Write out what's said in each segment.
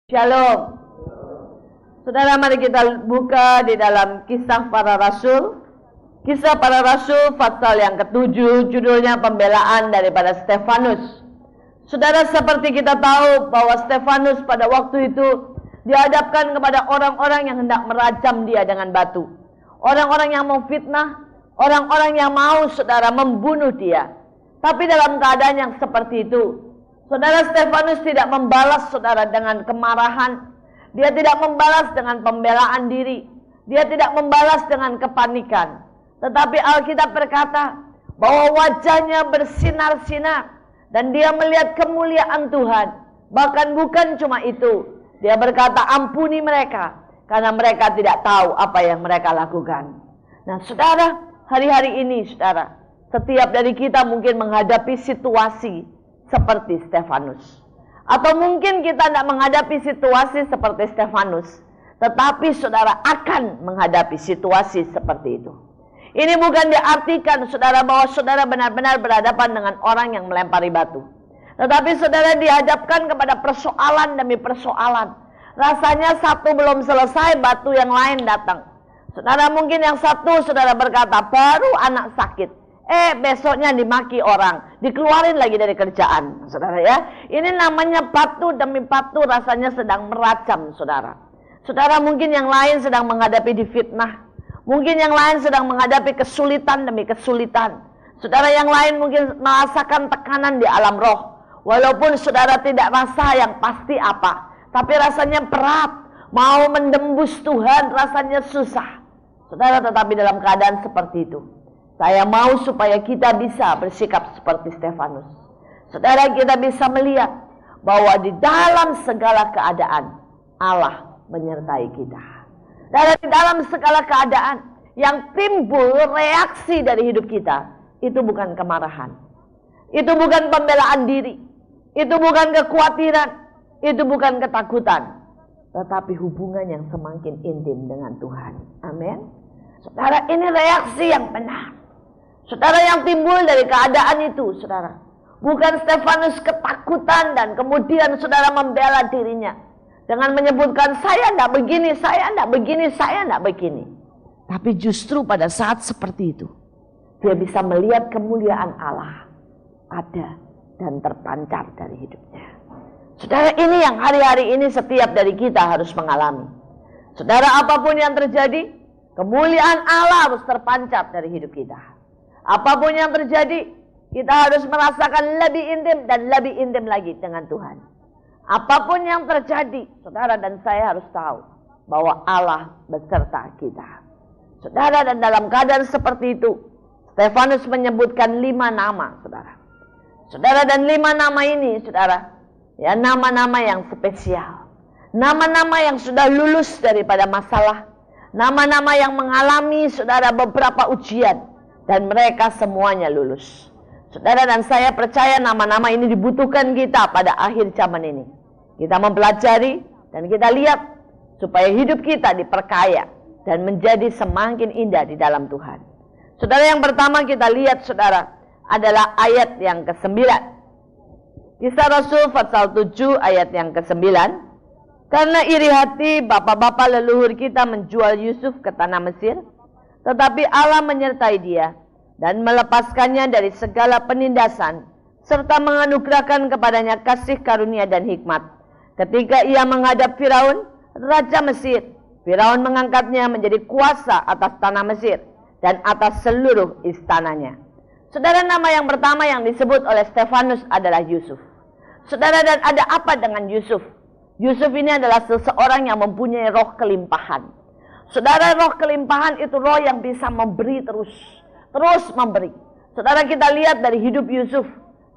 Shalom. Saudara, mari kita buka di dalam Kisah Para Rasul. Kisah Para Rasul pasal yang ke-7, judulnya pembelaan daripada Stefanus. Saudara, seperti kita tahu bahwa Stefanus pada waktu itu dihadapkan kepada orang-orang yang hendak merajam dia dengan batu. Orang-orang yang mau fitnah, orang-orang yang mau saudara membunuh dia. Tapi dalam keadaan yang seperti itu, saudara, Stefanus tidak membalas saudara dengan kemarahan. Dia tidak membalas dengan pembelaan diri. Dia tidak membalas dengan kepanikan. Tetapi Alkitab berkata bahwa wajahnya bersinar-sinar dan dia melihat kemuliaan Tuhan. Bahkan bukan cuma itu, dia berkata, ampuni mereka karena mereka tidak tahu apa yang mereka lakukan. Nah saudara, hari-hari ini saudara, setiap dari kita mungkin menghadapi situasi seperti Stefanus. Atau mungkin kita tidak menghadapi situasi seperti Stefanus, tetapi saudara akan menghadapi situasi seperti itu. Ini bukan diartikan saudara bahwa saudara benar-benar berhadapan dengan orang yang melempari batu. Tetapi saudara dihadapkan kepada persoalan demi persoalan. Rasanya satu belum selesai, batu yang lain datang. Saudara, mungkin yang satu saudara berkata, baru anak sakit. Besoknya dimaki orang, dikeluarin lagi dari kerjaan, saudara ya. Ini namanya batu demi batu rasanya sedang merajam saudara. Saudara, mungkin yang lain sedang menghadapi difitnah. Mungkin yang lain sedang menghadapi kesulitan demi kesulitan. Saudara, yang lain mungkin merasakan tekanan di alam roh. Walaupun saudara tidak rasa yang pasti apa, tapi rasanya berat. Mau menembus Tuhan rasanya susah. Saudara, tetapi dalam keadaan seperti itu, saya mau supaya kita bisa bersikap seperti Stefanus. Saudara, kita bisa melihat bahwa di dalam segala keadaan Allah menyertai kita. Dan di dalam segala keadaan yang timbul reaksi dari hidup kita, itu bukan kemarahan, itu bukan pembelaan diri, itu bukan kekhawatiran, itu bukan ketakutan, tetapi hubungan yang semakin intim dengan Tuhan. Amin. Saudara, ini reaksi yang benar. Saudara, yang timbul dari keadaan itu, saudara, bukan Stefanus ketakutan dan kemudian saudara membela dirinya dengan menyebutkan saya tidak begini, saya tidak begini, saya tidak begini. Tapi justru pada saat seperti itu, dia bisa melihat kemuliaan Allah ada dan terpancar dari hidupnya. Saudara, ini yang hari-hari ini setiap dari kita harus mengalami. Saudara, apapun yang terjadi, kemuliaan Allah harus terpancar dari hidup kita. Apapun yang terjadi, kita harus merasakan lebih intim dan lebih intim lagi dengan Tuhan. Apapun yang terjadi, saudara dan saya harus tahu bahwa Allah beserta kita. Saudara, dan dalam keadaan seperti itu, Stefanus menyebutkan 5 nama, saudara. Saudara, dan 5 nama ini, saudara, ya, nama-nama yang spesial. Nama-nama yang sudah lulus daripada masalah. Nama-nama yang mengalami, saudara, beberapa ujian. Dan mereka semuanya lulus. Saudara, dan saya percaya nama-nama ini dibutuhkan kita pada akhir zaman ini. Kita mempelajari dan kita lihat supaya hidup kita diperkaya dan menjadi semakin indah di dalam Tuhan. Saudara, yang pertama kita lihat, saudara, adalah ayat yang ke-9. Kisah Rasul pasal 7 ayat yang ke-9. Karena iri hati bapa-bapa leluhur kita menjual Yusuf ke tanah Mesir, tetapi Allah menyertai dia dan melepaskannya dari segala penindasan, serta menganugerahkan kepadanya kasih karunia dan hikmat. Ketika ia menghadap Firaun, Raja Mesir, Firaun mengangkatnya menjadi kuasa atas tanah Mesir dan atas seluruh istananya. Saudara, nama yang pertama yang disebut oleh Stefanus adalah Yusuf. Saudara, dan ada apa dengan Yusuf? Yusuf ini adalah seseorang yang mempunyai roh kelimpahan. Saudara, roh kelimpahan itu roh yang bisa memberi terus memberi. Saudara, kita lihat dari hidup Yusuf.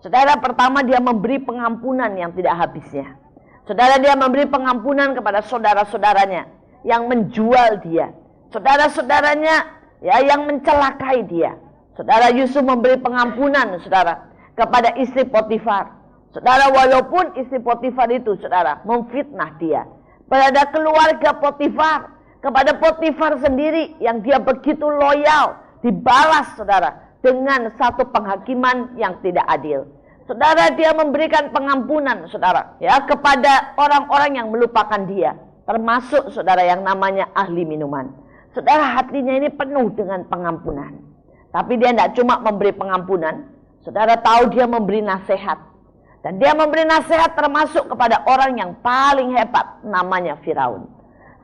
Saudara, pertama dia memberi pengampunan yang tidak habisnya. Saudara, dia memberi pengampunan kepada saudara-saudaranya yang menjual dia. Saudara-saudaranya ya yang mencelakai dia. Saudara, Yusuf memberi pengampunan, saudara, kepada istri Potifar. Saudara, walaupun istri Potifar itu, saudara, memfitnah dia. Pada keluarga Potifar, kepada Potifar sendiri yang dia begitu loyal, dibalas, saudara, dengan satu penghakiman yang tidak adil. Saudara, dia memberikan pengampunan, saudara, ya, kepada orang-orang yang melupakan dia, termasuk saudara yang namanya ahli minuman. Saudara, hatinya ini penuh dengan pengampunan. Tapi dia tidak cuma memberi pengampunan, saudara tahu dia memberi nasihat. Dan dia memberi nasihat termasuk kepada orang yang paling hebat, namanya Firaun.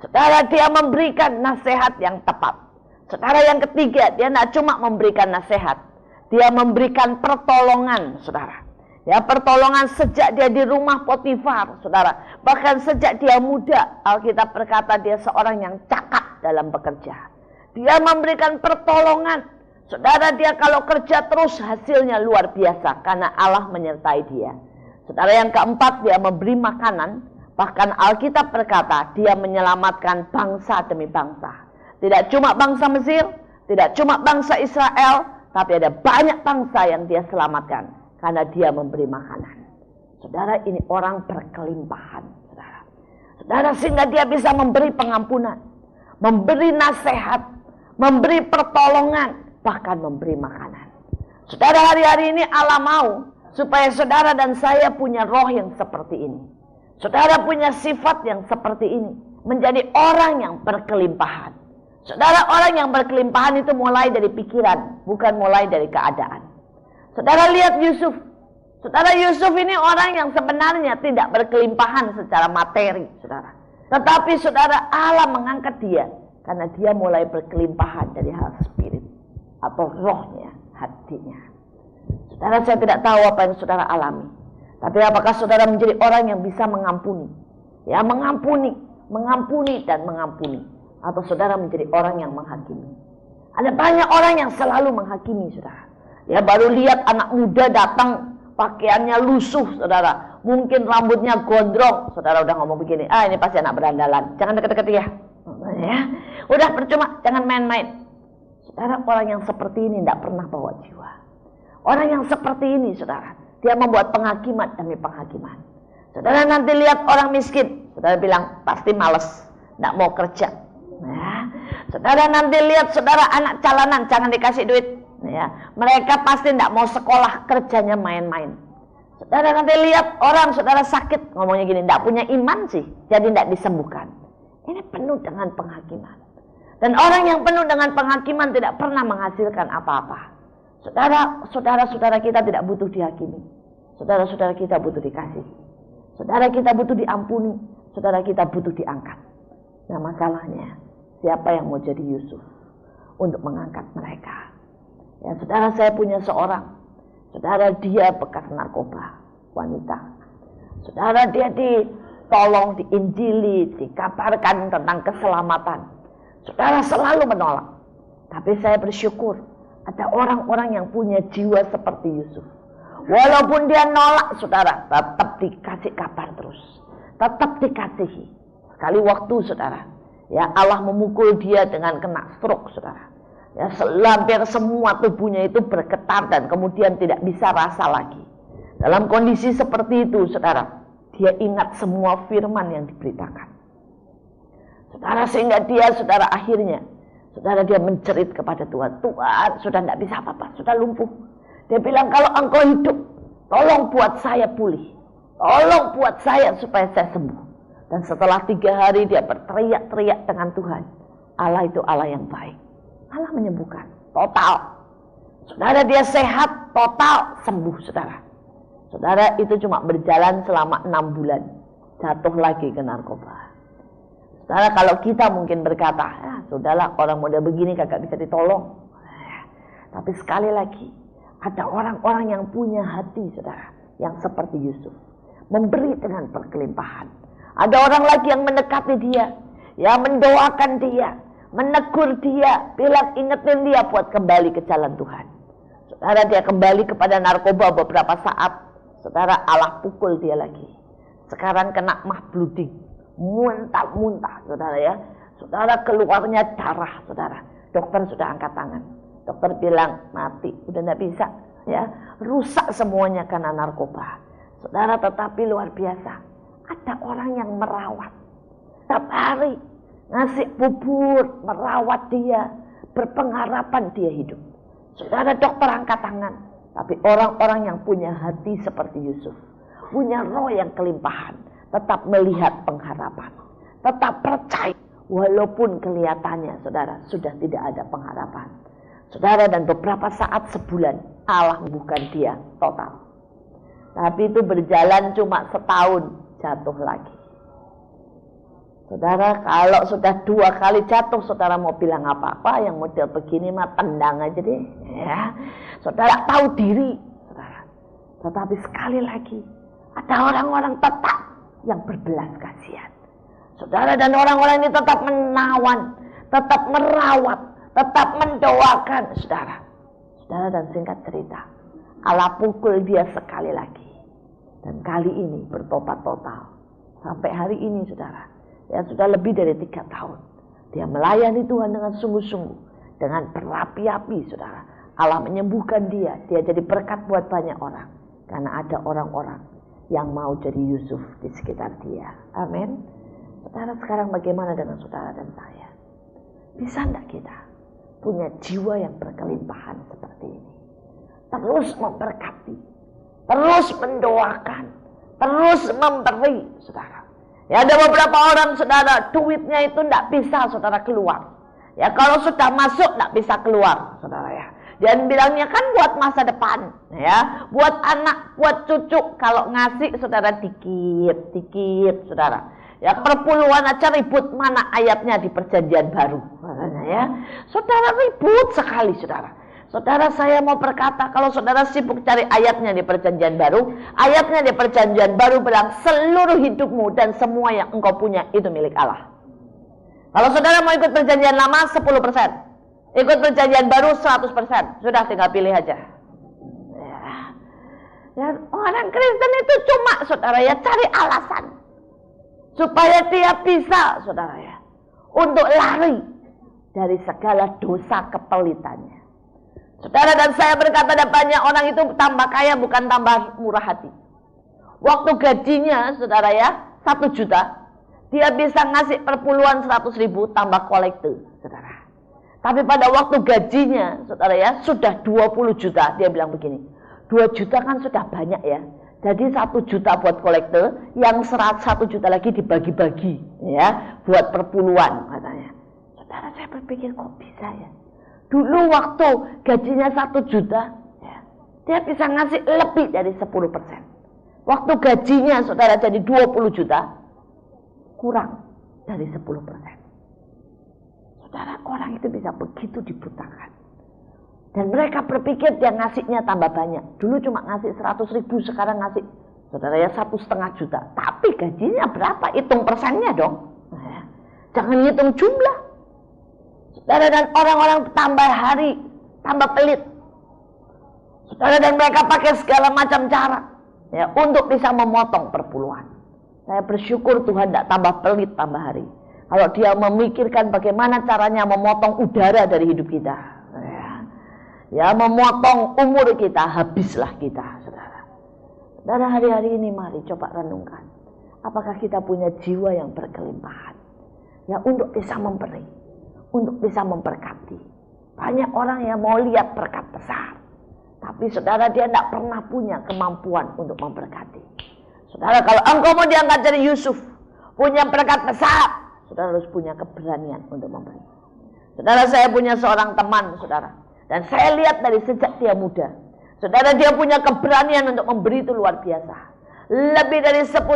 Saudara, dia memberikan nasihat yang tepat. Saudara, yang ketiga, dia tidak cuma memberikan nasihat, dia memberikan pertolongan, saudara. Ya, pertolongan sejak dia di rumah Potifar, saudara. Bahkan sejak dia muda, Alkitab berkata dia seorang yang cakap dalam bekerja. Dia memberikan pertolongan. Saudara, dia kalau kerja terus hasilnya luar biasa karena Allah menyertai dia. Saudara, yang keempat, dia memberi makanan. Bahkan Alkitab berkata dia menyelamatkan bangsa demi bangsa. Tidak cuma bangsa Mesir, tidak cuma bangsa Israel, tapi ada banyak bangsa yang dia selamatkan karena dia memberi makanan. Saudara, ini orang berkelimpahan, saudara. Saudara, sehingga dia bisa memberi pengampunan, memberi nasihat, memberi pertolongan, bahkan memberi makanan. Saudara, hari-hari ini Allah mau supaya saudara dan saya punya roh yang seperti ini. Saudara punya sifat yang seperti ini, menjadi orang yang berkelimpahan. Saudara, orang yang berkelimpahan itu mulai dari pikiran, bukan mulai dari keadaan. Saudara, lihat Yusuf. Saudara, Yusuf ini orang yang sebenarnya tidak berkelimpahan secara materi, saudara. Tetapi saudara, Allah mengangkat dia karena dia mulai berkelimpahan dari hal spirit atau rohnya, hatinya. Saudara, saya tidak tahu apa yang saudara alami. Tapi apakah saudara menjadi orang yang bisa mengampuni? Ya, mengampuni dan mengampuni. Atau saudara menjadi orang yang menghakimi. Ada banyak orang yang selalu menghakimi, saudara. Ya, baru lihat anak muda datang, pakaiannya lusuh, saudara. Mungkin rambutnya gondrong, saudara udah ngomong begini, ini pasti anak berandalan, jangan deket-deket ya. Udah percuma, jangan main-main. Saudara, orang yang seperti ini tidak pernah bawa jiwa. Orang yang seperti ini, saudara, dia membuat penghakiman demi penghakiman. Saudara, nanti lihat orang miskin, saudara bilang, pasti males, tidak mau kerja. Saudara, nanti lihat saudara anak jalanan, jangan dikasih duit. Ya, mereka pasti tidak mau sekolah, kerjanya main-main. Saudara, nanti lihat orang saudara sakit, ngomongnya gini, tidak punya iman sih, jadi tidak disembuhkan. Ini penuh dengan penghakiman. Dan orang yang penuh dengan penghakiman tidak pernah menghasilkan apa-apa. Saudara-saudara kita tidak butuh dihakimi. Saudara-saudara kita butuh dikasih. Saudara kita butuh diampuni. Saudara kita butuh diangkat. Nah, masalahnya, siapa yang mau jadi Yusuf untuk mengangkat mereka? Ya, saudara, saya punya seorang. Saudara, dia bekas narkoba, wanita. Saudara, dia ditolong, diinjili, dikabarkan tentang keselamatan. Saudara selalu menolak. Tapi saya bersyukur ada orang-orang yang punya jiwa seperti Yusuf. Walaupun dia nolak, saudara, tetap dikasih kabar terus. Tetap dikasihi. Sekali waktu, saudara, ya, Allah memukul dia dengan kena stroke, saudara. Ya, hampir semua tubuhnya itu bergetar dan kemudian tidak bisa rasa lagi. Dalam kondisi seperti itu, saudara, dia ingat semua firman yang diberitakan. Saudara, sehingga dia, saudara, akhirnya, saudara, dia menjerit kepada Tuhan. Tuhan, sudah tidak bisa apa-apa, sudah lumpuh. Dia bilang, kalau engkau hidup, tolong buat saya pulih. Tolong buat saya supaya saya sembuh. Dan setelah 3 hari dia berteriak-teriak dengan Tuhan. Allah itu Allah yang baik. Allah menyembuhkan total. Saudara, dia sehat total, sembuh, saudara. Saudara, itu cuma berjalan selama 6 bulan. Jatuh lagi ke narkoba. Saudara, kalau kita mungkin berkata, sudahlah, orang model begini kagak bisa ditolong. Tapi sekali lagi, ada orang-orang yang punya hati, saudara, yang seperti Yusuf, memberi dengan berkelimpahan. Ada orang lagi yang mendekati dia, yang mendoakan dia, menegur dia, bilang ingetin dia buat kembali ke jalan Tuhan. Saudara, dia kembali kepada narkoba beberapa saat. Saudara, Allah pukul dia lagi. Sekarang kena mah blooding, muntah-muntah, saudara ya. Saudara, keluarnya darah, saudara. Dokter sudah angkat tangan. Dokter bilang mati, udah tidak bisa, ya, rusak semuanya karena narkoba. Saudara, tetapi luar biasa, ada orang yang merawat setiap hari. Ngasih bubur, merawat dia, berpengharapan dia hidup. Saudara, dokter angkat tangan. Tapi orang-orang yang punya hati seperti Yusuf, punya roh yang kelimpahan, tetap melihat pengharapan, tetap percaya walaupun kelihatannya saudara sudah tidak ada pengharapan. Saudara, dan beberapa saat sebulan Allah bukan dia total. Tapi itu berjalan cuma setahun, jatuh lagi. Saudara, kalau sudah 2 kali jatuh, saudara mau bilang apa-apa, yang model begini mah tendang aja deh. Ya, saudara tahu diri, saudara. Tetapi sekali lagi, ada orang-orang tetap yang berbelas kasihan. Saudara, dan orang-orang ini tetap menawan, tetap merawat, tetap mendoakan, saudara. Saudara, dan singkat cerita, Allah pukul dia sekali lagi. Dan kali ini bertobat total. Sampai hari ini, saudara, ya sudah lebih dari 3 tahun. Dia melayani Tuhan dengan sungguh-sungguh, dengan berapi-api, saudara. Allah menyembuhkan dia. Dia jadi berkat buat banyak orang. Karena ada orang-orang yang mau jadi Yusuf di sekitar dia. Amin. Saudara, sekarang bagaimana dengan saudara dan saya? Bisa enggak kita punya jiwa yang berkelimpahan seperti ini? Terus memberkati, terus mendoakan, terus memberi, saudara. Ya, ada beberapa orang, saudara, duitnya itu tidak bisa saudara keluar. Ya, kalau sudah masuk tidak bisa keluar, saudara ya. Dan bilangnya kan buat masa depan, ya, buat anak, buat cucu. Kalau ngasih, saudara, dikit, saudara. Ya, perpuluhan aja ribut, mana ayatnya di perjanjian baru, katanya ya. Saudara, ribut sekali, saudara. Saudara, saya mau berkata, kalau saudara sibuk cari ayatnya di perjanjian baru, ayatnya di perjanjian baru bilang seluruh hidupmu dan semua yang engkau punya itu milik Allah. Kalau saudara mau ikut perjanjian lama 10%, ikut perjanjian baru 100%, sudah tinggal pilih aja. Ya, orang Kristen itu cuma, saudara ya, cari alasan supaya dia bisa, saudara ya, untuk lari dari segala dosa kepelitannya. Saudara, dan saya berkata, ada banyak orang itu tambah kaya bukan tambah murah hati. Waktu gajinya, saudara ya, 1 juta, dia bisa ngasih perpuluhan 100.000 tambah kolektor, saudara. Tapi pada waktu gajinya, saudara ya, sudah 20 juta, dia bilang begini, 2 juta kan sudah banyak ya. Jadi 1 juta buat kolektor, yang 1 juta lagi dibagi-bagi, ya, buat perpuluhan, katanya. Saudara, saya berpikir kok bisa ya? Dulu waktu gajinya 1 juta, ya, dia bisa ngasih lebih dari 10%. Waktu gajinya, saudara, jadi 20 juta, kurang dari 10%. Saudara, orang itu bisa begitu dibutakan. Dan mereka berpikir dia ngasihnya tambah banyak. Dulu cuma ngasih 100.000, sekarang ngasih, saudara ya, 1,5 juta. Tapi gajinya berapa? Hitung persennya dong. Nah, jangan hitung jumlah. Saudara, dan orang-orang tambah hari, tambah pelit. Saudara, dan mereka pakai segala macam cara, ya, untuk bisa memotong perpuluhan. Saya bersyukur Tuhan tidak tambah pelit tambah hari. Kalau dia memikirkan bagaimana caranya memotong udara dari hidup kita, ya, memotong umur kita, habislah kita, saudara. Saudara, hari-hari ini mari coba renungkan, apakah kita punya jiwa yang berkelimpahan, ya, untuk bisa memberi, untuk bisa memberkati. Banyak orang yang mau lihat berkat besar, tapi saudara, dia tidak pernah punya kemampuan untuk memberkati. Saudara, kalau engkau mau diangkat jadi Yusuf, punya berkat besar, saudara harus punya keberanian untuk memberi. Saudara, saya punya seorang teman, saudara, dan saya lihat dari sejak dia muda, saudara, dia punya keberanian untuk memberi itu luar biasa. Lebih dari 10%,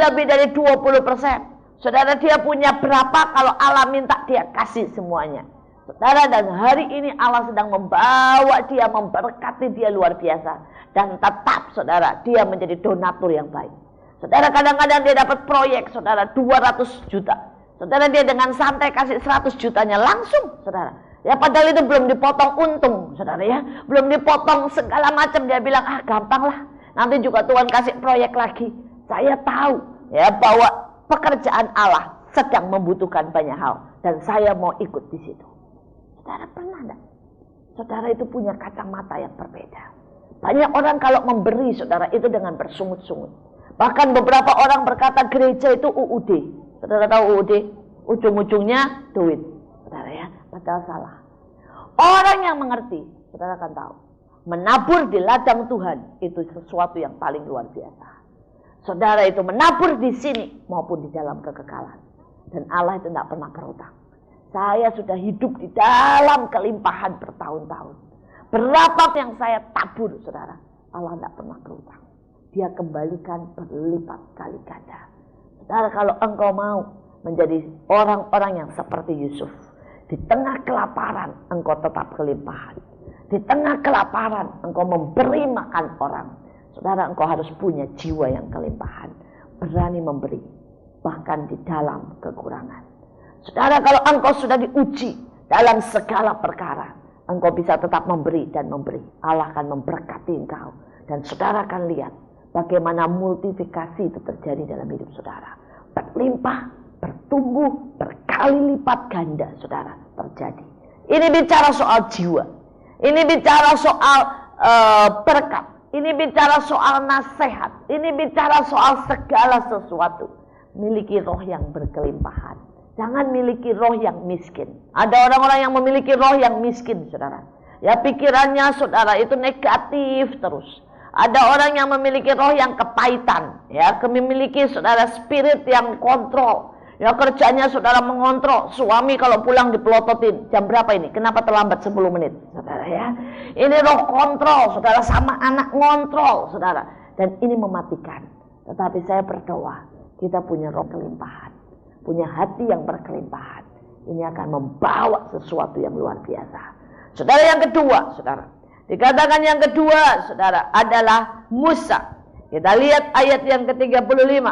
lebih dari 20%. Saudara, dia punya berapa, kalau Allah minta dia kasih semuanya. Saudara, dan hari ini Allah sedang membawa dia, memberkati dia luar biasa. Dan tetap, saudara, dia menjadi donatur yang baik. Saudara, kadang-kadang dia dapat proyek, saudara, 200 juta. Saudara, dia dengan santai kasih 100 jutanya langsung, saudara. Ya, padahal itu belum dipotong untung, saudara ya. Belum dipotong segala macam. Dia bilang, gampang lah, nanti juga Tuhan kasih proyek lagi. Saya tahu, ya, bahwa pekerjaan Allah sedang membutuhkan banyak hal, dan saya mau ikut di situ. Saudara, pernah enggak? Saudara itu punya kacamata yang berbeda. Banyak orang kalau memberi, saudara, itu dengan bersungut-sungut. Bahkan beberapa orang berkata gereja itu UUD. Saudara tahu UUD? Ujung-ujungnya duit. Saudara ya, padahal salah. Orang yang mengerti, saudara akan tahu, menabur di ladang Tuhan itu sesuatu yang paling luar biasa. Saudara itu menabur di sini maupun di dalam kekekalan. Dan Allah itu tidak pernah berhutang. Saya sudah hidup di dalam kelimpahan bertahun-tahun. Berapa yang saya tabur, saudara, Allah tidak pernah berhutang. Dia kembalikan berlipat kali ganda. Saudara, kalau engkau mau menjadi orang-orang yang seperti Yusuf, di tengah kelaparan engkau tetap kelimpahan. Di tengah kelaparan engkau memberi makan orang. Saudara, engkau harus punya jiwa yang kelimpahan. Berani memberi, bahkan di dalam kekurangan. Saudara, kalau engkau sudah diuji dalam segala perkara, engkau bisa tetap memberi dan memberi. Allah akan memberkati engkau. Dan saudara akan lihat bagaimana multiplikasi itu terjadi dalam hidup saudara. Berlimpah, bertumbuh, berkali lipat ganda saudara terjadi. Ini bicara soal jiwa. Ini bicara soal berkat. Ini bicara soal nasihat. Ini bicara soal segala sesuatu. Miliki roh yang berkelimpahan. Jangan miliki roh yang miskin. Ada orang-orang yang memiliki roh yang miskin, saudara. Ya, pikirannya saudara itu negatif terus. Ada orang yang memiliki roh yang kepahitan. Ya, memiliki saudara spirit yang kontrol. Ya, kerjanya saudara mengontrol. Suami kalau pulang dipelototin. Jam berapa ini? Kenapa terlambat 10 menit? Saudara ya. Ini roh kontrol, saudara, sama anak ngontrol, saudara. Dan ini mematikan. Tetapi saya berdoa, kita punya roh kelimpahan. Punya hati yang berkelimpahan. Ini akan membawa sesuatu yang luar biasa. Saudara, yang kedua, saudara. Dikatakan yang kedua, saudara, adalah Musa. Kita lihat ayat yang ke-35.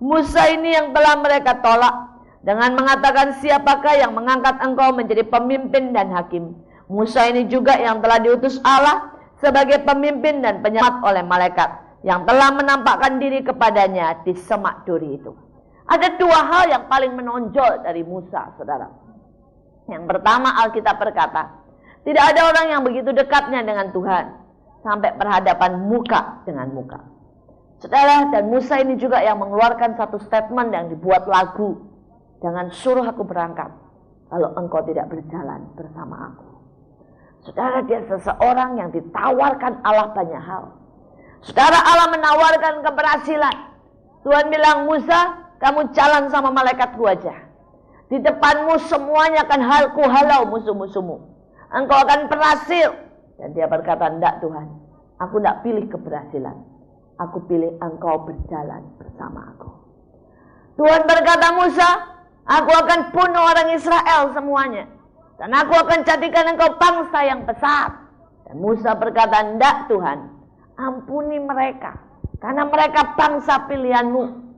Musa ini yang telah mereka tolak dengan mengatakan, siapakah yang mengangkat engkau menjadi pemimpin dan hakim? Musa ini juga yang telah diutus Allah sebagai pemimpin dan penyelamat oleh malaikat yang telah menampakkan diri kepadanya di semak duri itu. Ada dua hal yang paling menonjol dari Musa, saudara. Yang pertama, Alkitab berkata, tidak ada orang yang begitu dekatnya dengan Tuhan sampai berhadapan muka dengan muka. Saudara, dan Musa ini juga yang mengeluarkan satu statement yang dibuat lagu. Jangan suruh aku berangkat kalau engkau tidak berjalan bersama aku. Saudara, dia seseorang yang ditawarkan Allah banyak hal. Saudara, Allah menawarkan keberhasilan. Tuhan bilang, Musa, kamu jalan sama malaikatku aja. Di depanmu semuanya akan halau musuh-musuhmu. Engkau akan berhasil. Dan dia berkata, enggak Tuhan, aku tidak pilih keberhasilan. Aku pilih engkau berjalan bersama aku. Tuhan berkata, Musa, aku akan bunuh orang Israel semuanya. Dan aku akan jadikan engkau bangsa yang besar. Dan Musa berkata, enggak Tuhan, ampuni mereka. Karena mereka bangsa pilihanmu.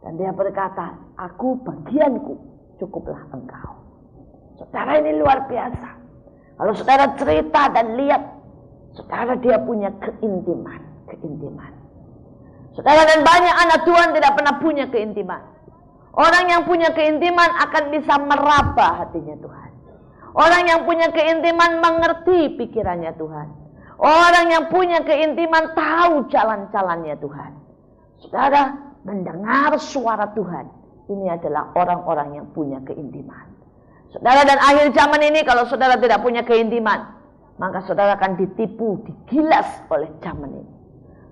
Dan dia berkata, aku bagianku, cukuplah engkau. Saudara, ini luar biasa. Kalau saudara cerita dan lihat, saudara, dia punya keintiman. Saudara, dan banyak anak Tuhan tidak pernah punya keintiman. Orang yang punya keintiman akan bisa meraba hatinya Tuhan. Orang yang punya keintiman mengerti pikirannya Tuhan. Orang yang punya keintiman tahu jalan-jalannya Tuhan. Saudara, mendengar suara Tuhan, ini adalah orang-orang yang punya keintiman. Saudara, dan akhir zaman ini kalau saudara tidak punya keintiman, maka saudara akan ditipu, digilas oleh zaman ini.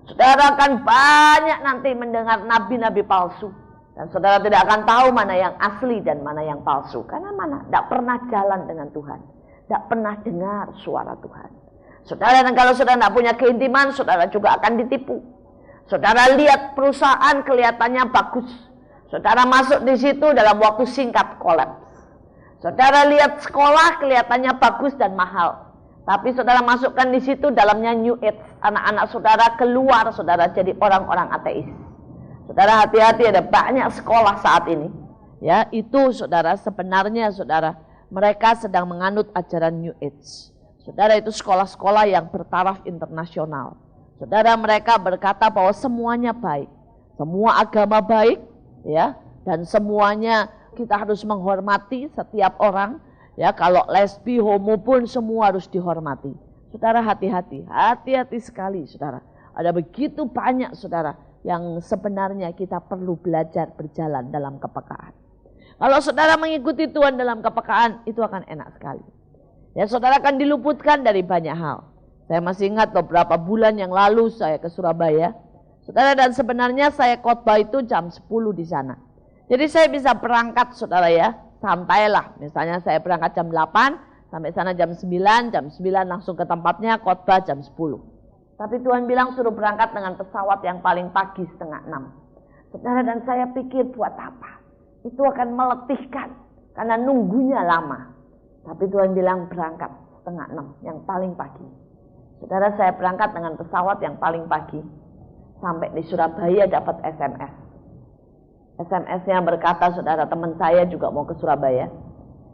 Saudara akan banyak nanti mendengar nabi-nabi palsu. Dan saudara tidak akan tahu mana yang asli dan mana yang palsu. Karena mana? Tidak pernah jalan dengan Tuhan. Tidak pernah dengar suara Tuhan. Saudara, dan kalau saudara tidak punya keintiman, saudara juga akan ditipu. Saudara lihat perusahaan kelihatannya bagus. Saudara masuk di situ dalam waktu singkat kolaps. Saudara lihat sekolah kelihatannya bagus dan mahal. Tapi saudara masukkan di situ dalamnya New Age. Anak-anak saudara keluar, saudara jadi orang-orang ateis. Saudara, hati-hati, ada banyak sekolah saat ini. Ya, itu saudara sebenarnya saudara, mereka sedang menganut ajaran New Age. Saudara, itu sekolah-sekolah yang bertaraf internasional. Saudara, mereka berkata bahwa semuanya baik. Semua agama baik, ya, dan semuanya kita harus menghormati setiap orang. Ya, kalau lesbi, homo pun semua harus dihormati. Saudara, hati-hati, hati-hati sekali saudara. Ada begitu banyak saudara yang sebenarnya kita perlu belajar berjalan dalam kepekaan. Kalau saudara mengikuti Tuhan dalam kepekaan, itu akan enak sekali. Ya, saudara akan diluputkan dari banyak hal. Saya masih ingat beberapa bulan yang lalu saya ke Surabaya. Saudara, dan sebenarnya saya khotbah itu jam 10 di sana. Jadi saya bisa berangkat, saudara ya, santailah. Misalnya saya berangkat jam 8, sampai sana jam 9 langsung ke tempatnya, khotbah jam 10. Tapi Tuhan bilang suruh berangkat dengan pesawat yang paling pagi 5:30. Saudara, dan saya pikir buat apa? Itu akan meletihkan, karena nunggunya lama. Tapi Tuhan bilang berangkat 5:30, yang paling pagi. Saudara, saya berangkat dengan pesawat yang paling pagi. Sampai di Surabaya dapat SMS. SMS-nya berkata, saudara, teman saya juga mau ke Surabaya.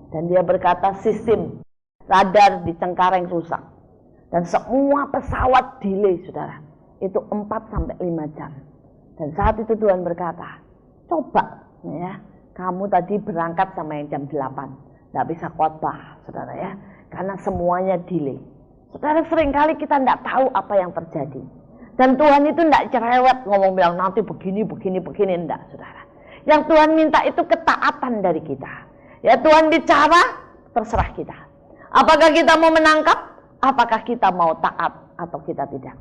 Dan dia berkata sistem radar di Cengkareng rusak. Dan semua pesawat delay, saudara. Itu 4-5 jam. Dan saat itu Tuhan berkata, coba ya, kamu tadi berangkat sama yang jam 8. Tidak bisa khotbah, saudara ya. Karena semuanya delay. Saudara, seringkali kita tidak tahu apa yang terjadi. Dan Tuhan itu tidak cerewet ngomong bilang nanti begini, enggak, saudara. Yang Tuhan minta itu ketaatan dari kita. Ya, Tuhan bicara, terserah kita. Apakah kita mau menangkap? Apakah kita mau taat atau kita tidak?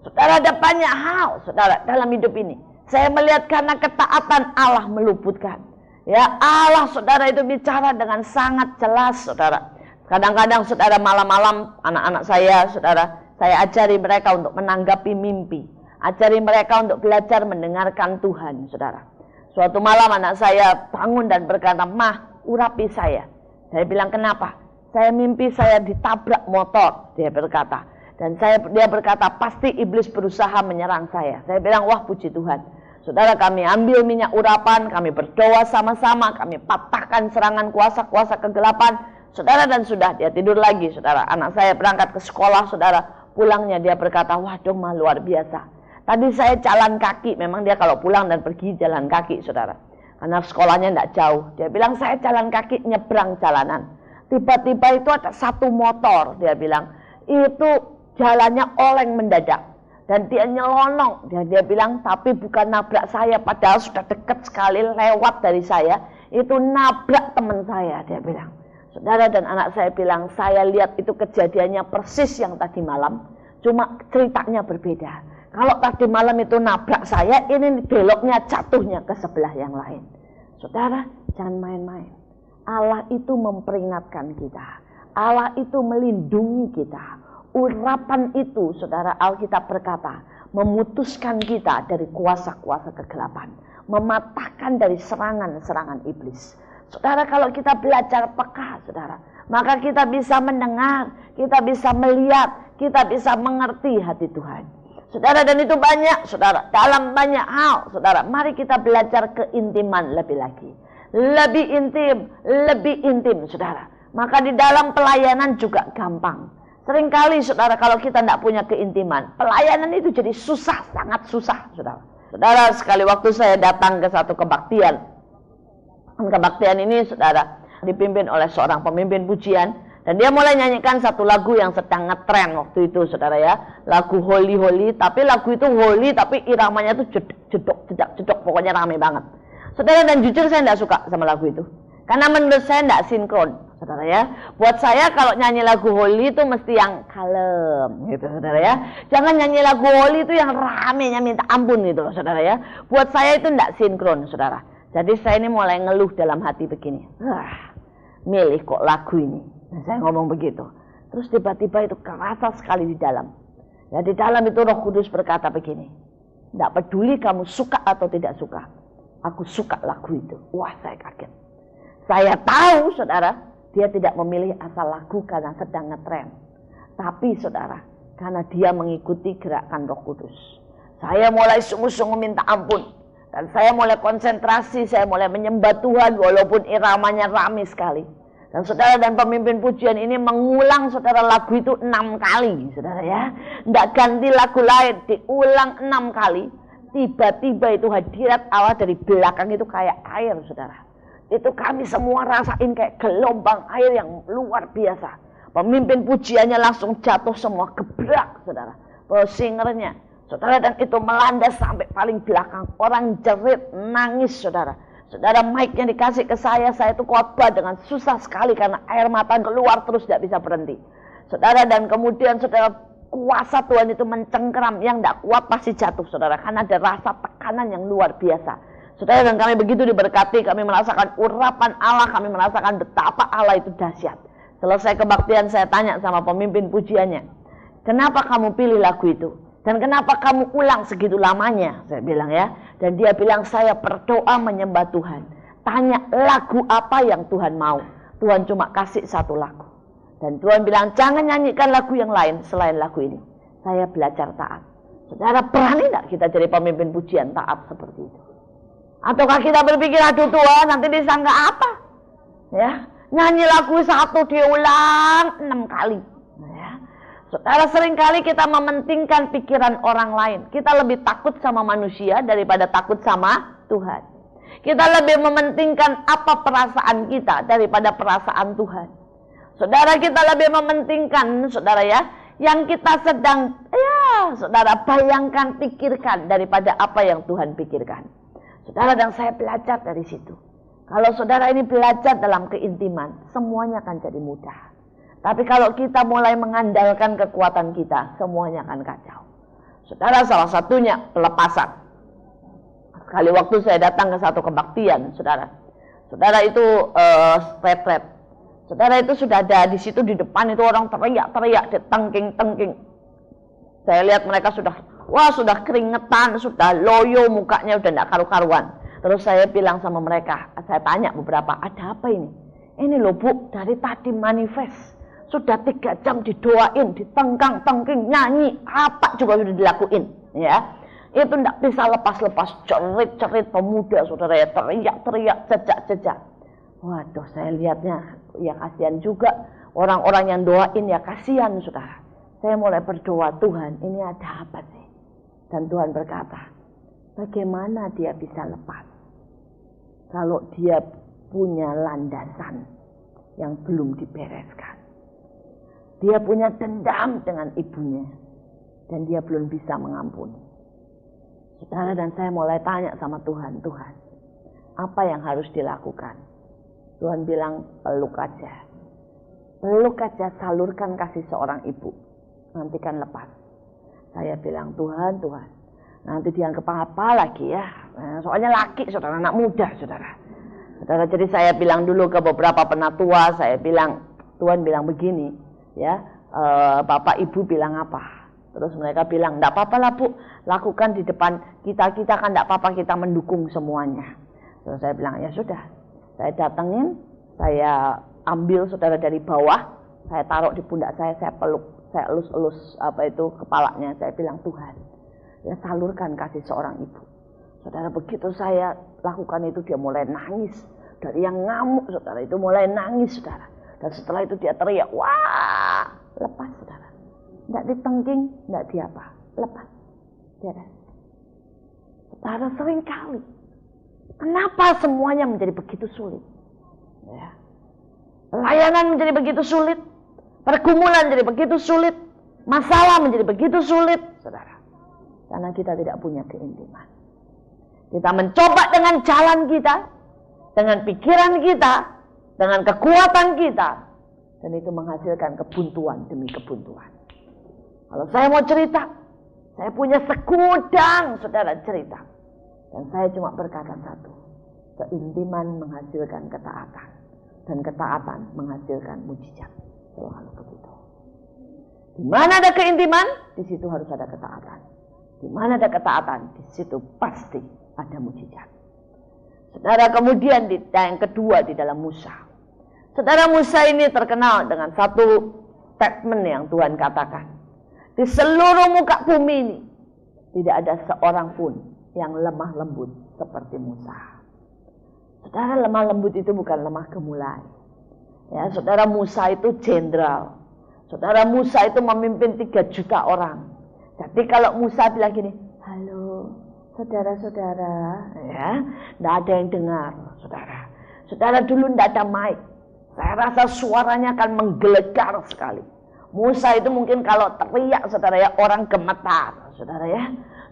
Saudara, ada banyak hal, saudara, dalam hidup ini. Saya melihat karena ketaatan Allah meluputkan. Ya, Allah, saudara, itu bicara dengan sangat jelas, saudara. Kadang-kadang, saudara, malam-malam anak-anak saya, saudara, saya ajari mereka untuk menanggapi mimpi. Ajari mereka untuk belajar mendengarkan Tuhan, saudara. Suatu malam anak saya bangun dan berkata, "Mah, urapi saya." Saya bilang, "Kenapa?" "Saya mimpi saya ditabrak motor," dia berkata. Dan dia berkata, "Pasti iblis berusaha menyerang saya." Saya bilang, "Wah, puji Tuhan." Saudara, kami ambil minyak urapan, kami berdoa sama-sama, kami patahkan serangan kuasa-kuasa kegelapan. Saudara, dan sudah dia tidur lagi, saudara. Anak saya berangkat ke sekolah, saudara. Pulangnya dia berkata, "Waduh, mah luar biasa. Tadi saya jalan kaki." Memang dia kalau pulang dan pergi jalan kaki, saudara. Karena sekolahnya tidak jauh. Dia bilang, "Saya jalan kaki nyebrang jalanan. Tiba-tiba itu ada satu motor," dia bilang. "Itu jalannya oleng mendadak. Dan dia nyelonong." Dia bilang, "Tapi bukan nabrak saya. Padahal sudah dekat sekali lewat dari saya. Itu nabrak teman saya," dia bilang. Saudara, dan anak saya bilang, "Saya lihat itu kejadiannya persis yang tadi malam. Cuma ceritanya berbeda. Kalau tadi malam itu nabrak saya, ini beloknya jatuhnya ke sebelah yang lain." Saudara, jangan main-main. Allah itu memperingatkan kita. Allah itu melindungi kita. Urapan itu, saudara, Alkitab berkata, memutuskan kita dari kuasa-kuasa kegelapan. Mematahkan dari serangan-serangan iblis. Saudara, kalau kita belajar peka, saudara, maka kita bisa mendengar, kita bisa melihat, kita bisa mengerti hati Tuhan. Saudara, dan itu banyak, saudara, dalam banyak hal, saudara. Mari kita belajar keintiman lebih lagi. Lebih intim, saudara. Maka di dalam pelayanan juga gampang. Seringkali, saudara, kalau kita tidak punya keintiman, pelayanan itu jadi susah, sangat susah, saudara. Saudara, sekali waktu saya datang ke satu kebaktian. Kebaktian ini, saudara, dipimpin oleh seorang pemimpin pujian. Dan dia mulai nyanyikan satu lagu yang sedang ngetren waktu itu, saudara ya. Lagu Holy, tapi lagu itu holy, tapi iramanya itu jedok, pokoknya rame banget. Saudara, dan jujur saya tidak suka sama lagu itu. Karena menurut saya tidak sinkron, saudara ya. Buat saya kalau nyanyi lagu holy itu mesti yang kalem gitu, saudara ya. Jangan nyanyi lagu holy itu yang ramenya minta ampun gitu loh, saudara ya. Buat saya itu tidak sinkron, saudara. Jadi saya ini mulai ngeluh dalam hati begini. Milih kok lagu ini. Nah, saya ngomong begitu. Terus tiba-tiba itu kerasa sekali di dalam. Ya, di dalam itu Roh Kudus berkata begini. Tidak peduli kamu suka atau tidak suka. Aku suka lagu itu. Wah, saya kaget. Saya tahu, saudara, dia tidak memilih asal lagu karena sedang ngetren. Tapi, saudara, karena dia mengikuti gerakan Roh Kudus. Saya mulai sungguh-sungguh minta ampun. Dan saya mulai konsentrasi, saya mulai menyembah Tuhan walaupun iramanya ramai sekali. Dan saudara, dan pemimpin pujian ini mengulang, saudara, lagu itu 6 kali, saudara ya. Tidak ganti lagu lain, diulang 6 kali. Tiba-tiba itu hadirat Allah dari belakang itu kayak air, saudara. Itu kami semua rasain kayak gelombang air yang luar biasa. Pemimpin pujiannya langsung jatuh semua, gebrak, saudara. Singernya. Saudara, dan itu melanda sampai paling belakang. Orang jerit, nangis, saudara. Saudara, mic-nya dikasih ke saya itu khotbah dengan susah sekali karena air mata keluar terus tidak bisa berhenti. Saudara, dan kemudian saudara kuasa Tuhan itu mencengkeram, yang tidak kuat pasti jatuh, saudara, karena ada rasa tekanan yang luar biasa. Saudara, dan kami begitu diberkati, kami merasakan urapan Allah, kami merasakan betapa Allah itu dahsyat. Selesai kebaktian, saya tanya sama pemimpin pujiannya, kenapa kamu pilih lagu itu? Dan kenapa kamu ulang segitu lamanya? Saya bilang ya. Dan dia bilang, saya berdoa menyembah Tuhan. Tanya lagu apa yang Tuhan mau. Tuhan cuma kasih satu lagu. Dan Tuhan bilang, jangan nyanyikan lagu yang lain selain lagu ini. Saya belajar taat. Saudara, berani tidak kita jadi pemimpin pujian taat seperti itu? Ataukah kita berpikir, aduh Tuhan, nanti disangka apa? Ya, nyanyi lagu satu diulang 6 kali. Ya. Saudara, seringkali kita mementingkan pikiran orang lain. Kita lebih takut sama manusia daripada takut sama Tuhan. Kita lebih mementingkan apa perasaan kita daripada perasaan Tuhan. Saudara, kita lebih mementingkan, saudara ya, yang kita sedang, ya saudara, bayangkan, pikirkan daripada apa yang Tuhan pikirkan. Saudara, dan saya belajar dari situ. Kalau saudara ini belajar dalam keintiman, semuanya akan jadi mudah. Tapi kalau kita mulai mengandalkan kekuatan kita, semuanya akan kacau. Saudara, salah satunya pelepasan. Sekali waktu saya datang ke satu kebaktian, saudara. Saudara itu retret. Saudara itu sudah ada di situ, di depan itu orang teriak-teriak, tengking-tengking. Saya lihat mereka sudah keringetan, sudah loyo mukanya, udah tidak karu-karuan. Terus saya bilang sama mereka, saya tanya beberapa, ada apa ini? Ini loh Bu, dari tadi manifest. Sudah 3 jam didoain, ditengkang-tengking, nyanyi, apa juga sudah dilakuin, ya. Itu tidak bisa lepas-lepas, cerit-cerit pemuda, saudara ya, teriak-teriak, jejak-jejak. Waduh, saya lihatnya, ya kasihan juga. Orang-orang yang doain ya kasihan, saudara. Saya mulai berdoa, Tuhan, ini ada apa sih? Dan Tuhan berkata, bagaimana dia bisa lepas? Kalau dia punya landasan yang belum dibereskan. Dia punya dendam dengan ibunya. Dan dia belum bisa mengampuni. Saudara, dan saya mulai tanya sama Tuhan, Tuhan, apa yang harus dilakukan? Tuhan bilang, peluk aja. Peluk aja, salurkan kasih seorang ibu. Nanti kan lepas. Saya bilang, Tuhan, nanti dianggap apa lagi ya? Soalnya laki, saudara, anak muda, saudara. Saudara, jadi saya bilang dulu ke beberapa penatua, saya bilang, Tuhan bilang begini, ya, bapak ibu bilang apa? Terus mereka bilang, enggak apa-apa lah Bu, lakukan di depan kita kan enggak apa-apa, kita mendukung semuanya. Terus saya bilang, ya sudah, saya datengin, saya ambil saudara dari bawah, saya taruh di pundak saya peluk, saya elus-elus kepalanya, saya bilang, Tuhan, ya salurkan kasih seorang ibu. Saudara, begitu saya lakukan itu, dia mulai nangis. Dari yang ngamuk, saudara, itu mulai nangis, saudara. Dan setelah itu dia teriak, wah, lepas, saudara. Tidak ditengking, tidak diapa, lepas. Saudara, saudara, sering kali. Kenapa semuanya menjadi begitu sulit? Ya. Layanan menjadi begitu sulit. Pergumulan menjadi begitu sulit. Masalah menjadi begitu sulit, saudara. Karena kita tidak punya keintiman. Kita mencoba dengan jalan kita, dengan pikiran kita, dengan kekuatan kita. Dan itu menghasilkan kebuntuan demi kebuntuan. Kalau saya mau cerita, saya punya segudang saudara cerita. Dan saya cuma berkata satu. Keintiman menghasilkan ketaatan. Dan ketaatan menghasilkan mujizat. Selalu begitu. Di mana ada keintiman, di situ harus ada ketaatan. Di mana ada ketaatan, di situ pasti ada mujizat. Saudara, kemudian yang kedua di dalam Musa. Saudara, Musa ini terkenal dengan satu statement yang Tuhan katakan. Di seluruh muka bumi ini tidak ada seorang pun yang lemah lembut seperti Musa. Saudara, lemah lembut itu bukan lemah gemulai. Ya, saudara, Musa itu jenderal. Saudara, Musa itu memimpin 3 juta orang. Jadi kalau Musa bilang gini, halo saudara-saudara, ya, tidak ada yang dengar, saudara. Saudara, dulu tidak ada mic. Saya rasa suaranya akan menggelegar sekali. Musa itu mungkin kalau teriak, saudara ya, orang gemetar, saudara ya.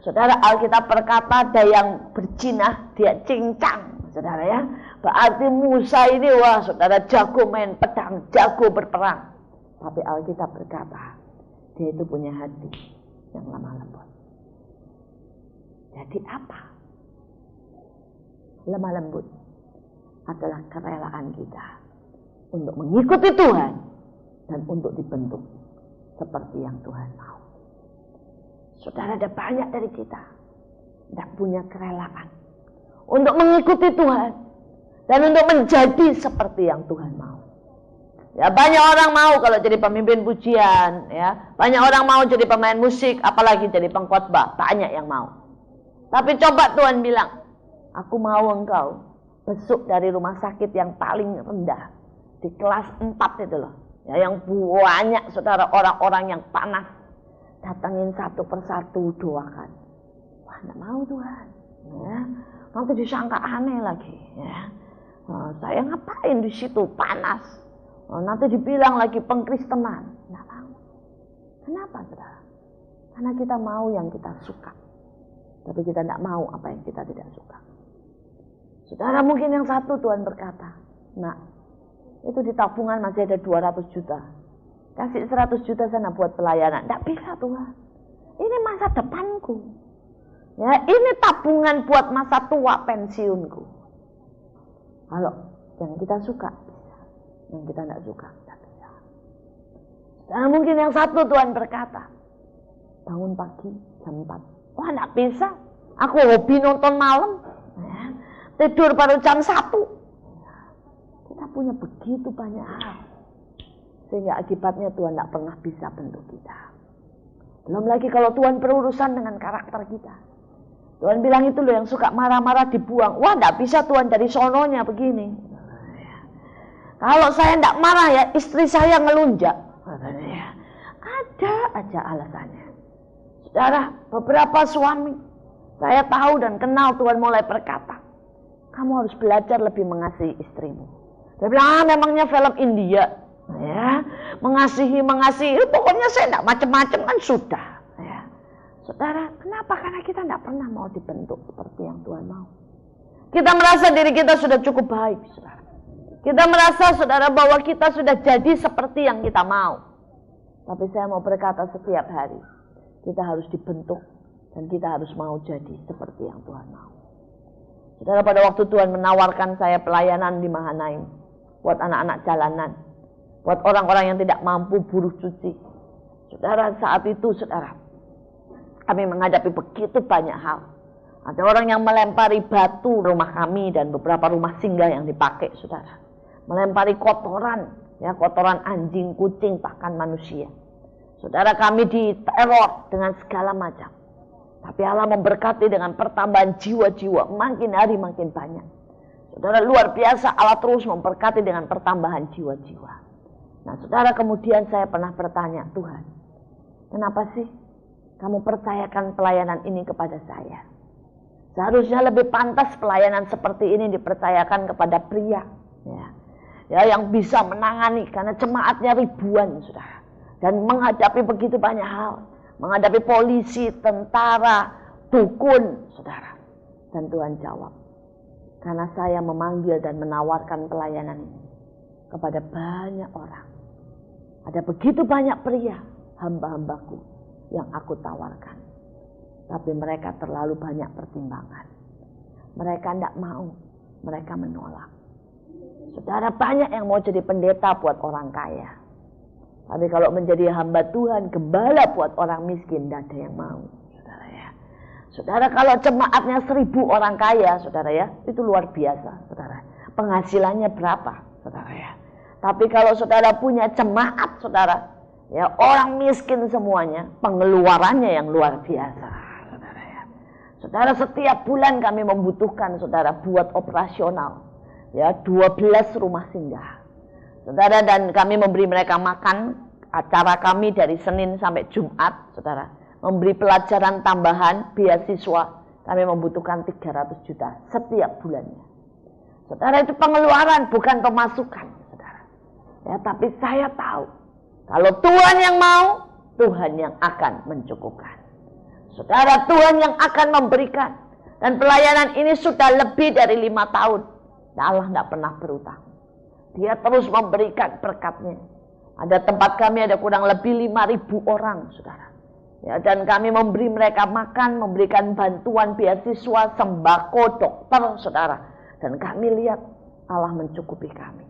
Saudara, Alkitab berkata ada yang berjinah, dia cincang, saudara ya. Berarti Musa ini, wah saudara, jago main pedang, jago berperang. Tapi Alkitab berkata, Dia itu punya hati yang lemah lembut. Jadi apa? Lemah lembut adalah kerelaan kita untuk mengikuti Tuhan dan untuk dibentuk seperti yang Tuhan mau. Saudara, ada banyak dari kita tidak punya kerelaan untuk mengikuti Tuhan dan untuk menjadi seperti yang Tuhan mau. Ya, banyak orang mau kalau jadi pemimpin pujian, ya. Banyak orang mau jadi pemain musik, apalagi jadi pengkhotbah, banyak yang mau. Tapi coba Tuhan bilang, aku mau engkau besuk dari rumah sakit yang paling rendah, di kelas 4 itu loh. Ya, yang banyak saudara orang-orang yang panas, datangin satu persatu, doakan. Wah, enggak mau Tuhan. Ya, nanti disangka aneh lagi. Ya. Nah, saya ngapain di situ panas? Nanti dibilang lagi pengkristenan. Nggak mau. Kenapa saudara? Karena kita mau yang kita suka, tapi kita tidak mau apa yang kita tidak suka. Saudara, mungkin yang satu Tuhan berkata, nah itu di tabungan masih ada 200 juta. Kasih 100 juta sana buat pelayanan. Tidak bisa Tuhan. Ini masa depanku. Ya, ini tabungan buat masa tua pensiunku. Kalau yang kita suka, yang kita tidak suka, tidak bisa. Dan mungkin yang satu Tuhan berkata, bangun pagi jam 4. Wah, tidak bisa. Aku hobi nonton malam. Ya. Tidur baru jam 1. Ya. Kita punya begitu banyak hal. Sehingga akibatnya Tuhan tidak pernah bisa bentuk kita. Belum lagi kalau Tuhan berurusan dengan karakter kita. Tuhan bilang itu loh yang suka marah-marah dibuang. Wah, tidak bisa Tuhan, dari sononya begini. Kalau saya tidak marah ya istri saya ngelunjak. Ada aja alasannya. Saudara, beberapa suami saya tahu dan kenal Tuhan mulai berkata, kamu harus belajar lebih mengasihi istrimu. Dia bilang, memangnya film India. Ya, mengasihi, pokoknya saya tidak macam-macam kan sudah. Ya. Saudara, kenapa? Karena kita tidak pernah mau dibentuk seperti yang Tuhan mau. Kita merasa diri kita sudah cukup baik, saudara. Kita merasa saudara bahwa kita sudah jadi seperti yang kita mau. Tapi saya mau berkata setiap hari, kita harus dibentuk dan kita harus mau jadi seperti yang Tuhan mau. Saudara, pada waktu Tuhan menawarkan saya pelayanan di Mahanaim, buat anak-anak jalanan, buat orang-orang yang tidak mampu buruh cuci. Saudara, saat itu saudara, kami menghadapi begitu banyak hal. Ada orang yang melempari batu rumah kami dan beberapa rumah singgah yang dipakai, saudara. Melempari kotoran, ya, kotoran anjing, kucing, bahkan manusia. Saudara, kami diteror dengan segala macam. Tapi Allah memberkati dengan pertambahan jiwa-jiwa, makin hari makin banyak. Saudara, luar biasa, Allah terus memberkati dengan pertambahan jiwa-jiwa. Nah, saudara, kemudian saya pernah bertanya, Tuhan, kenapa sih kamu percayakan pelayanan ini kepada saya? Seharusnya lebih pantas pelayanan seperti ini dipercayakan kepada pria. Ya, yang bisa menangani, karena jemaatnya ribuan, saudara. Dan menghadapi begitu banyak hal. Menghadapi polisi, tentara, dukun, saudara. Dan Tuhan jawab, karena saya memanggil dan menawarkan pelayanan ini kepada banyak orang. Ada begitu banyak pria, hamba-hambaku, yang aku tawarkan. Tapi mereka terlalu banyak pertimbangan. Mereka tidak mau, mereka menolak. Saudara, banyak yang mau jadi pendeta buat orang kaya. Tapi kalau menjadi hamba Tuhan, gembala buat orang miskin, tidak ada yang mau. Saudara ya. Saudara, kalau jemaatnya 1000 orang kaya, saudara ya, itu luar biasa, saudara. Penghasilannya berapa, saudara ya. Tapi kalau saudara punya jemaat, saudara, ya, orang miskin semuanya, pengeluarannya yang luar biasa, saudara ya. Saudara, setiap bulan kami membutuhkan, saudara, buat operasional, ya, 12 rumah singgah. Saudara, dan kami memberi mereka makan. Acara kami dari Senin sampai Jumat, saudara, memberi pelajaran tambahan, beasiswa. Kami membutuhkan 300 juta setiap bulannya. Saudara, itu pengeluaran, bukan pemasukan, saudara. Ya, tapi saya tahu, kalau Tuhan yang mau, Tuhan yang akan mencukupkan. Saudara, Tuhan yang akan memberikan. Dan pelayanan ini sudah lebih dari 5 tahun. Dan Allah tidak pernah berutang. Dia terus memberikan berkatnya. Ada tempat kami ada kurang lebih 5.000 orang, saudara. Ya, dan kami memberi mereka makan, memberikan bantuan beasiswa, sembako, dokter, saudara. Dan kami lihat Allah mencukupi kami.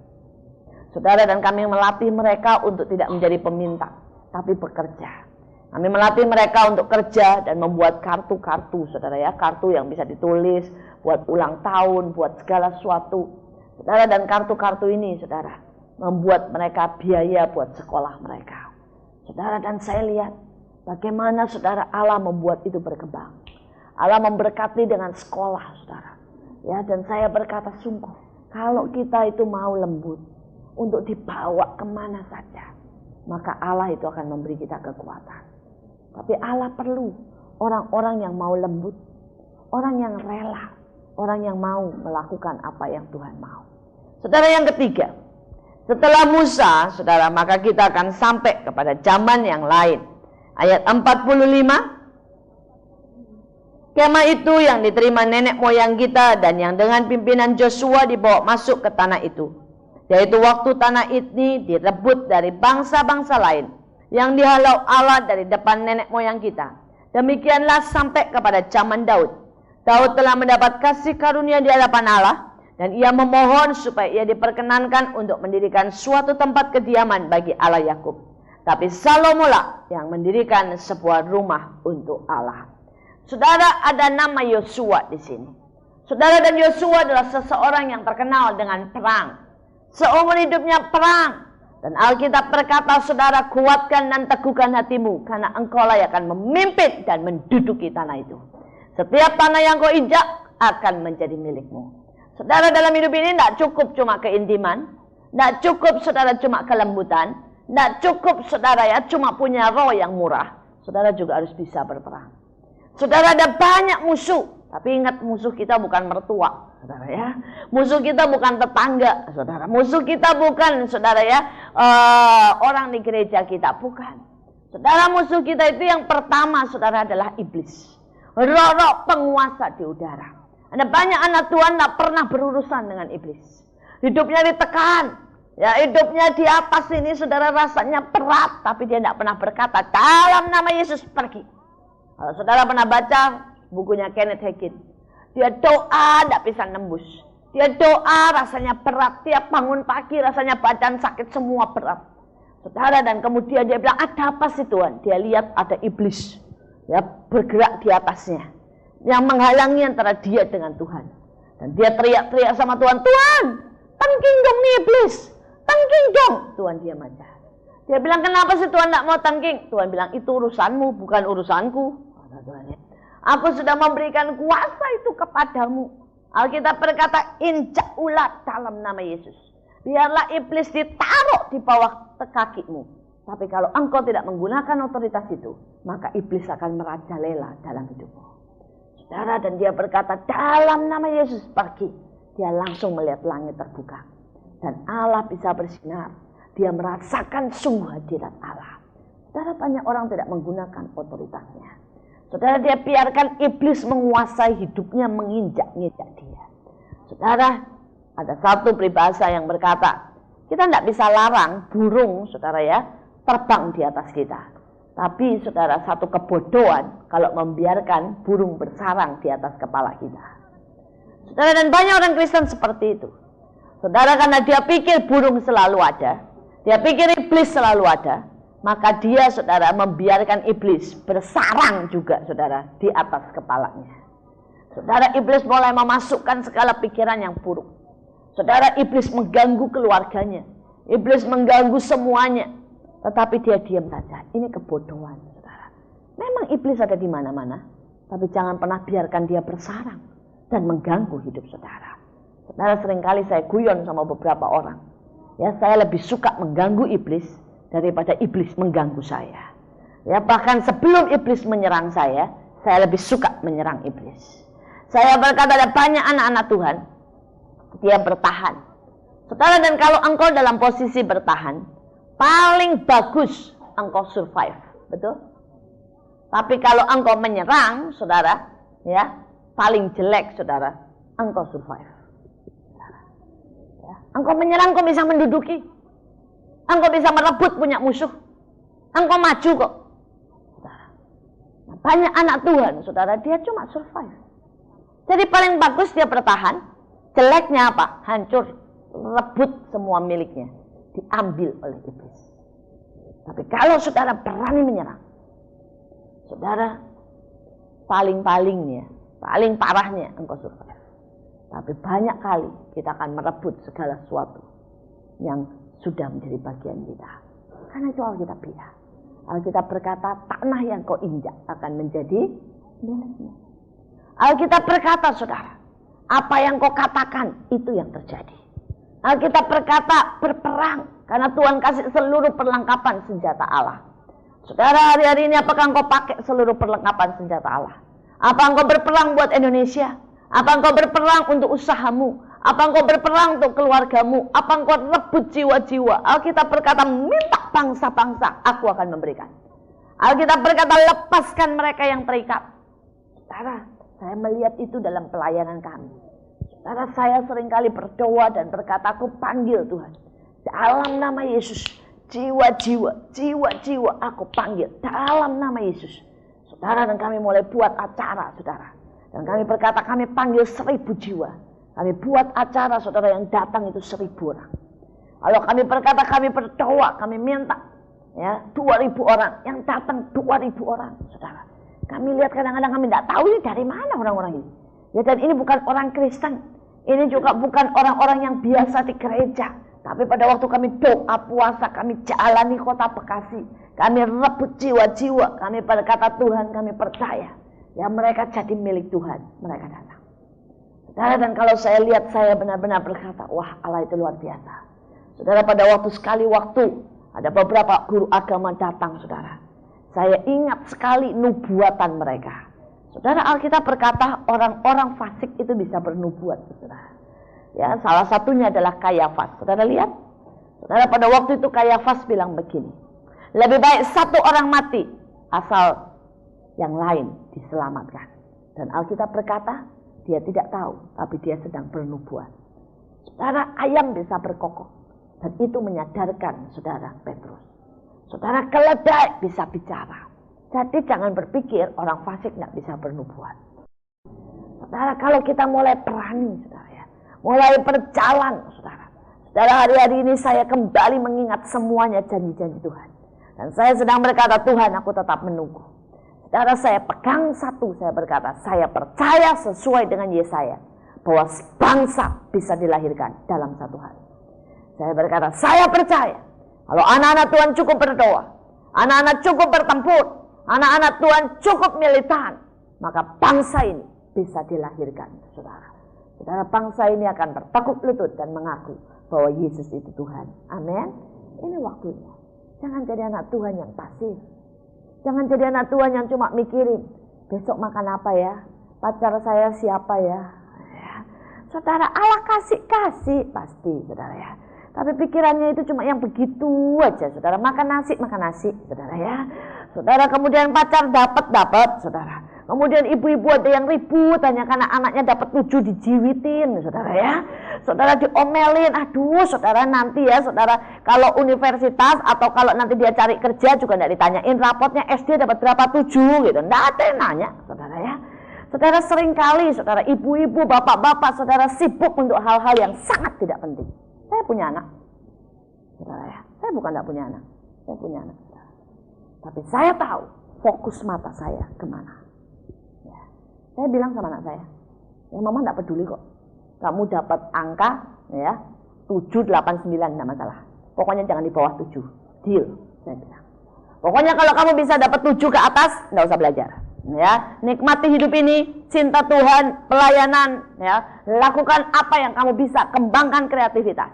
Saudara, dan kami melatih mereka untuk tidak menjadi peminta, tapi bekerja. Kami melatih mereka untuk kerja dan membuat kartu-kartu, saudara ya. Kartu yang bisa ditulis, buat ulang tahun, buat segala sesuatu. Saudara, dan kartu-kartu ini, saudara, membuat mereka biaya buat sekolah mereka. Saudara, dan saya lihat bagaimana saudara Allah membuat itu berkembang. Allah memberkati dengan sekolah, saudara. Ya, dan saya berkata sungguh, kalau kita itu mau lembut untuk dibawa kemana saja, maka Allah itu akan memberi kita kekuatan. Tapi Allah perlu orang-orang yang mau lembut, orang yang rela, orang yang mau melakukan apa yang Tuhan mau. Saudara, yang ketiga, setelah Musa, saudara, maka kita akan sampai kepada zaman yang lain. Ayat 45. Kemah itu yang diterima nenek moyang kita dan yang dengan pimpinan Joshua dibawa masuk ke tanah itu. Yaitu waktu tanah ini direbut dari bangsa-bangsa lain yang dihalau Allah dari depan nenek moyang kita. Demikianlah sampai kepada zaman Daud. Daud telah mendapat kasih karunia di hadapan Allah dan ia memohon supaya ia diperkenankan untuk mendirikan suatu tempat kediaman bagi Allah Yakub. Tapi Salomo lah yang mendirikan sebuah rumah untuk Allah. Saudara, ada nama Yosua di sini. Saudara, dan Yosua adalah seseorang yang terkenal dengan perang. Seumur hidupnya perang. Dan Alkitab berkata, saudara, kuatkan dan teguhkan hatimu, karena engkau lah yang akan memimpin dan menduduki tanah itu. Setiap tanah yang kau injak akan menjadi milikmu. Saudara, dalam hidup ini tidak cukup cuma keintiman, tidak cukup saudara cuma kelembutan, tidak cukup saudara ya cuma punya roh yang murah. Saudara juga harus bisa berperang. Saudara, ada banyak musuh, tapi ingat, musuh kita bukan mertua, saudara ya. Musuh kita bukan tetangga, saudara. Musuh kita bukan, saudara ya, orang di gereja kita, bukan. Saudara, musuh kita itu yang pertama, saudara, adalah iblis. Roh-roh penguasa di udara. Ada banyak anak Tuhan tak pernah berurusan dengan iblis. Hidupnya ditekan, ya, hidupnya di atas ini, saudara, rasanya berat, tapi dia tidak pernah berkata, dalam nama Yesus pergi. Kalau saudara pernah baca bukunya Kenneth Hagin, dia doa tidak bisa nembus. Dia doa rasanya berat, tiap bangun pagi rasanya badan sakit semua berat. Saudara, dan kemudian dia bilang, ada apa sih Tuhan? Dia lihat ada iblis ya bergerak di atasnya yang menghalangi antara dia dengan Tuhan. Dan dia teriak-teriak sama Tuhan, Tuhan, tangking dong nih iblis, tangking dong. Tuhan diam aja. Dia bilang, kenapa sih Tuhan tidak mau tangking? Tuhan bilang, itu urusanmu, bukan urusanku. Aku sudah memberikan kuasa itu kepadamu. Alkitab berkata, injak ulat dalam nama Yesus. Biarlah iblis ditaruh di bawah kakimu. Tapi kalau engkau tidak menggunakan otoritas itu, maka iblis akan merajalela dalam hidupmu. Saudara, dan dia berkata, dalam nama Yesus pergi. Dia langsung melihat langit terbuka. Dan Allah bisa bersinar. Dia merasakan sungguh hadirat Allah. Saudara, banyak orang tidak menggunakan otoritasnya. Saudara, dia biarkan iblis menguasai hidupnya, menginjak-injak dia. Saudara, ada satu peribahasa yang berkata, kita tidak bisa larang burung, saudara ya, terbang di atas kita. Tapi saudara, satu kebodohan kalau membiarkan burung bersarang di atas kepala kita. Saudara, dan banyak orang Kristen seperti itu. Saudara, karena dia pikir burung selalu ada, dia pikir iblis selalu ada, maka dia, saudara, membiarkan iblis bersarang juga, saudara, di atas kepalanya. Saudara, iblis mulai memasukkan segala pikiran yang buruk. Saudara, iblis mengganggu keluarganya. Iblis mengganggu semuanya. Tetapi dia diam saja. Ini kebodohan, saudara. Memang iblis ada di mana-mana. Tapi jangan pernah biarkan dia bersarang dan mengganggu hidup saudara. Saudara, seringkali saya guyon sama beberapa orang. Ya, saya lebih suka mengganggu iblis daripada iblis mengganggu saya. Ya, bahkan sebelum iblis menyerang saya lebih suka menyerang iblis. Saya berkata, ada banyak anak-anak Tuhan, dia bertahan. Saudara, dan kalau engkau dalam posisi bertahan, paling bagus engkau survive, betul? Tapi kalau engkau menyerang, saudara, ya, paling jelek, saudara, engkau survive. Ya, engkau menyerang, engkau bisa menduduki. Engkau bisa merebut punya musuh. Engkau maju kok. Saudara. Nah, banyak anak Tuhan, saudara, dia cuma survive. Jadi paling bagus dia bertahan. Jeleknya apa? Hancur. Rebut semua miliknya. Diambil oleh iblis. Tapi kalau saudara berani menyerang, saudara, paling-palingnya, paling parahnya engkau survive. Tapi banyak kali kita akan merebut segala sesuatu yang sudah menjadi bagian kita. Karena itu Alkitabiah. Alkitab berkata, tanah yang kau injak akan menjadi milikmu. Alkitab berkata, saudara, apa yang kau katakan itu yang terjadi. Alkitab berkata, berperang, karena Tuhan kasih seluruh perlengkapan senjata Allah. Saudara, hari-hari ini apakah engkau pakai seluruh perlengkapan senjata Allah? Apa engkau berperang buat Indonesia? Apa engkau berperang untuk usahamu? Apa engkau berperang untuk keluargamu? Apa engkau rebut jiwa-jiwa? Alkitab berkata, minta bangsa-bangsa, aku akan memberikan. Alkitab berkata, lepaskan mereka yang terikat. Saudara, saya melihat itu dalam pelayanan kami. Saudara, saya seringkali berdoa dan berkata, aku panggil Tuhan. Dalam nama Yesus, jiwa-jiwa aku panggil. Dalam nama Yesus. Saudara, dan kami mulai buat acara, saudara. Dan kami berkata, kami panggil 1000 jiwa. Kami buat acara, saudara, yang datang itu 1000 orang. Kalau kami berkata, kami berdoa, kami minta, ya, 2000 orang. Yang datang 2000 orang, saudara. Kami lihat kadang-kadang kami tidak tahu ini dari mana orang-orang ini. Ya, dan ini bukan orang Kristen. Ini juga bukan orang-orang yang biasa di gereja. Tapi pada waktu kami doa puasa, kami jalani kota Bekasi. Kami rebut jiwa-jiwa. Kami berkata, Tuhan, kami percaya. Ya, mereka jadi milik Tuhan. Mereka datang. Saudara, dan kalau saya lihat, saya benar-benar berkata, wah, Allah itu luar biasa. Saudara, pada sekali waktu, ada beberapa guru agama datang, saudara. Saya ingat sekali nubuatan mereka. Saudara, Alkitab berkata, orang-orang fasik itu bisa bernubuat, saudara. Ya, salah satunya adalah Kayafas. Saudara lihat? Saudara, pada waktu itu Kayafas bilang begini. Lebih baik satu orang mati, asal yang lain diselamatkan. Dan Alkitab berkata, dia tidak tahu, tapi dia sedang bernubuat. Saudara, ayam bisa berkokok. Dan itu menyadarkan saudara Petrus. Saudara, keledai bisa bicara. Jadi jangan berpikir orang fasik tidak bisa bernubuat. Saudara, kalau kita mulai berani, saudara, ya, mulai berjalan, saudara. Saudara, hari-hari ini saya kembali mengingat semuanya janji-janji Tuhan. Dan saya sedang berkata, Tuhan, aku tetap menunggu. Saudara, saya pegang satu, saya berkata, saya percaya sesuai dengan Yesaya bahwa bangsa bisa dilahirkan dalam satu hari. Saya berkata, saya percaya kalau anak-anak Tuhan cukup berdoa, anak-anak cukup bertempur, anak-anak Tuhan cukup militan, maka bangsa ini bisa dilahirkan, saudara. Saudara, bangsa ini akan bertekuk lutut dan mengaku bahwa Yesus itu Tuhan. Amin. Ini waktunya. Jangan jadi anak Tuhan yang pasif. Jangan jadi anak Tuhan yang cuma mikirin, besok makan apa ya? Pacar saya siapa ya? Saudara, Allah kasih pasti, saudara ya. Tapi pikirannya itu cuma yang begitu aja, saudara. Makan nasi, saudara ya. Saudara, kemudian pacar dapat, saudara. Kemudian ibu-ibu ada yang ribut hanya karena anaknya dapat 7 dijiwitin, saudara ya. Saudara diomelin, aduh saudara nanti ya saudara kalau universitas atau kalau nanti dia cari kerja juga tidak ditanyain rapotnya SD dapat berapa 7 gitu. Tidak ada yang nanya, saudara ya. Saudara, seringkali saudara ibu-ibu, bapak-bapak, saudara sibuk untuk hal-hal yang sangat tidak penting. Saya punya anak, saudara ya. Saya bukan tidak punya anak, saya punya anak, saudara. Tapi saya tahu fokus mata saya kemana. Ya. Saya bilang sama anak saya, ya mama tidak peduli kok. Kamu dapat angka ya 7, 8, 9 tidak masalah. Pokoknya jangan di bawah 7. Deal, saya bilang. Pokoknya kalau kamu bisa dapat 7 ke atas, tidak usah belajar. Ya, nikmati hidup ini, cinta Tuhan, pelayanan, ya, lakukan apa yang kamu bisa, kembangkan kreativitas.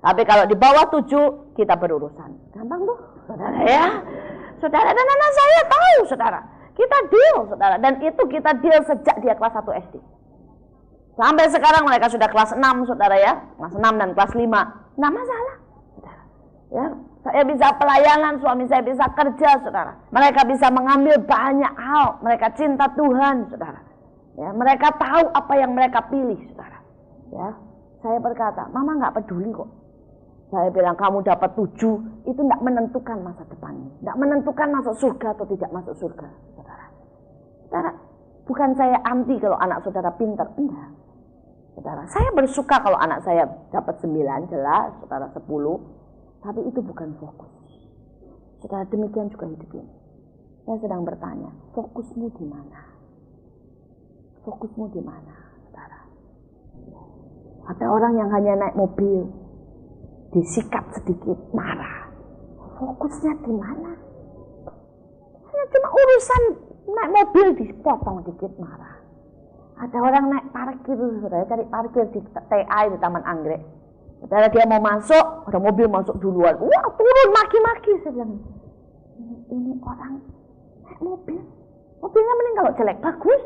Tapi kalau di bawah 7 kita berurusan. Gampang tuh, saudara ya. Saudara, dan anak saya tahu, saudara. Kita deal, saudara, dan itu kita deal sejak dia kelas 1 SD. Sampai sekarang mereka sudah kelas 6, saudara ya. Kelas 6 dan kelas 5. Nggak masalah, saudara. Ya, saya bisa pelayanan, suami saya bisa kerja, saudara. Mereka bisa mengambil banyak hal. Mereka cinta Tuhan, saudara. Ya, mereka tahu apa yang mereka pilih, saudara. Ya, saya berkata, mama nggak peduli kok. Saya bilang kamu dapat 7, itu tidak menentukan masa depanmu. Tidak menentukan masuk surga atau tidak masuk surga, saudara. Saudara, bukan saya anti kalau anak saudara pintar, enggak. Saudara, saya bersuka kalau anak saya dapat 9, jelas, saudara 10. Tapi itu bukan fokus. Saudara, demikian juga hidup ini. Saya sedang bertanya, fokusmu di mana? Fokusmu di mana, saudara? Ada orang yang hanya naik mobil, disikat sedikit, marah. Fokusnya di mana? Hanya cuma urusan naik mobil dipotong dikit, marah. Ada orang naik parkir, saudara, cari parkir di TA di Taman Anggrek. Saudara, dia mau masuk, ada mobil masuk duluan. Wah, turun maki-maki. Saya bilang, ini orang naik mobil. Mobilnya mending kalau jelek, bagus.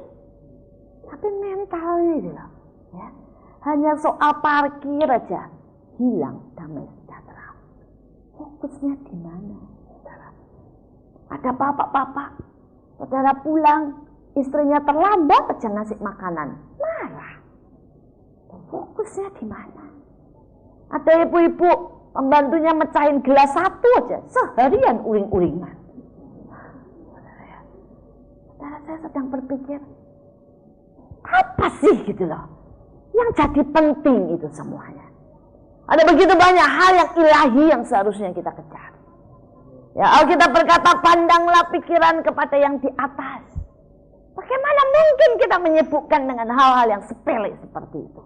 Tapi mentalnya gitu loh. Ya. Hanya soal parkir aja, hilang damai sejahtera. Fokusnya di mana, saudara? Ada bapak-bapak, saudara pulang, istrinya terlambat aja ngasih makanan, marah. Fokusnya di mana? Ada ibu-ibu, pembantunya mecahin gelas 1 aja, seharian uring-uringan. Saudara, saya sedang berpikir, apa sih gitu loh, yang jadi penting itu semuanya. Ada begitu banyak hal yang ilahi yang seharusnya kita kejar. Ya, Alkitab berkata, pandanglah pikiran kepada yang di atas. Bagaimana mungkin kita menyibukkan dengan hal-hal yang sepele seperti itu?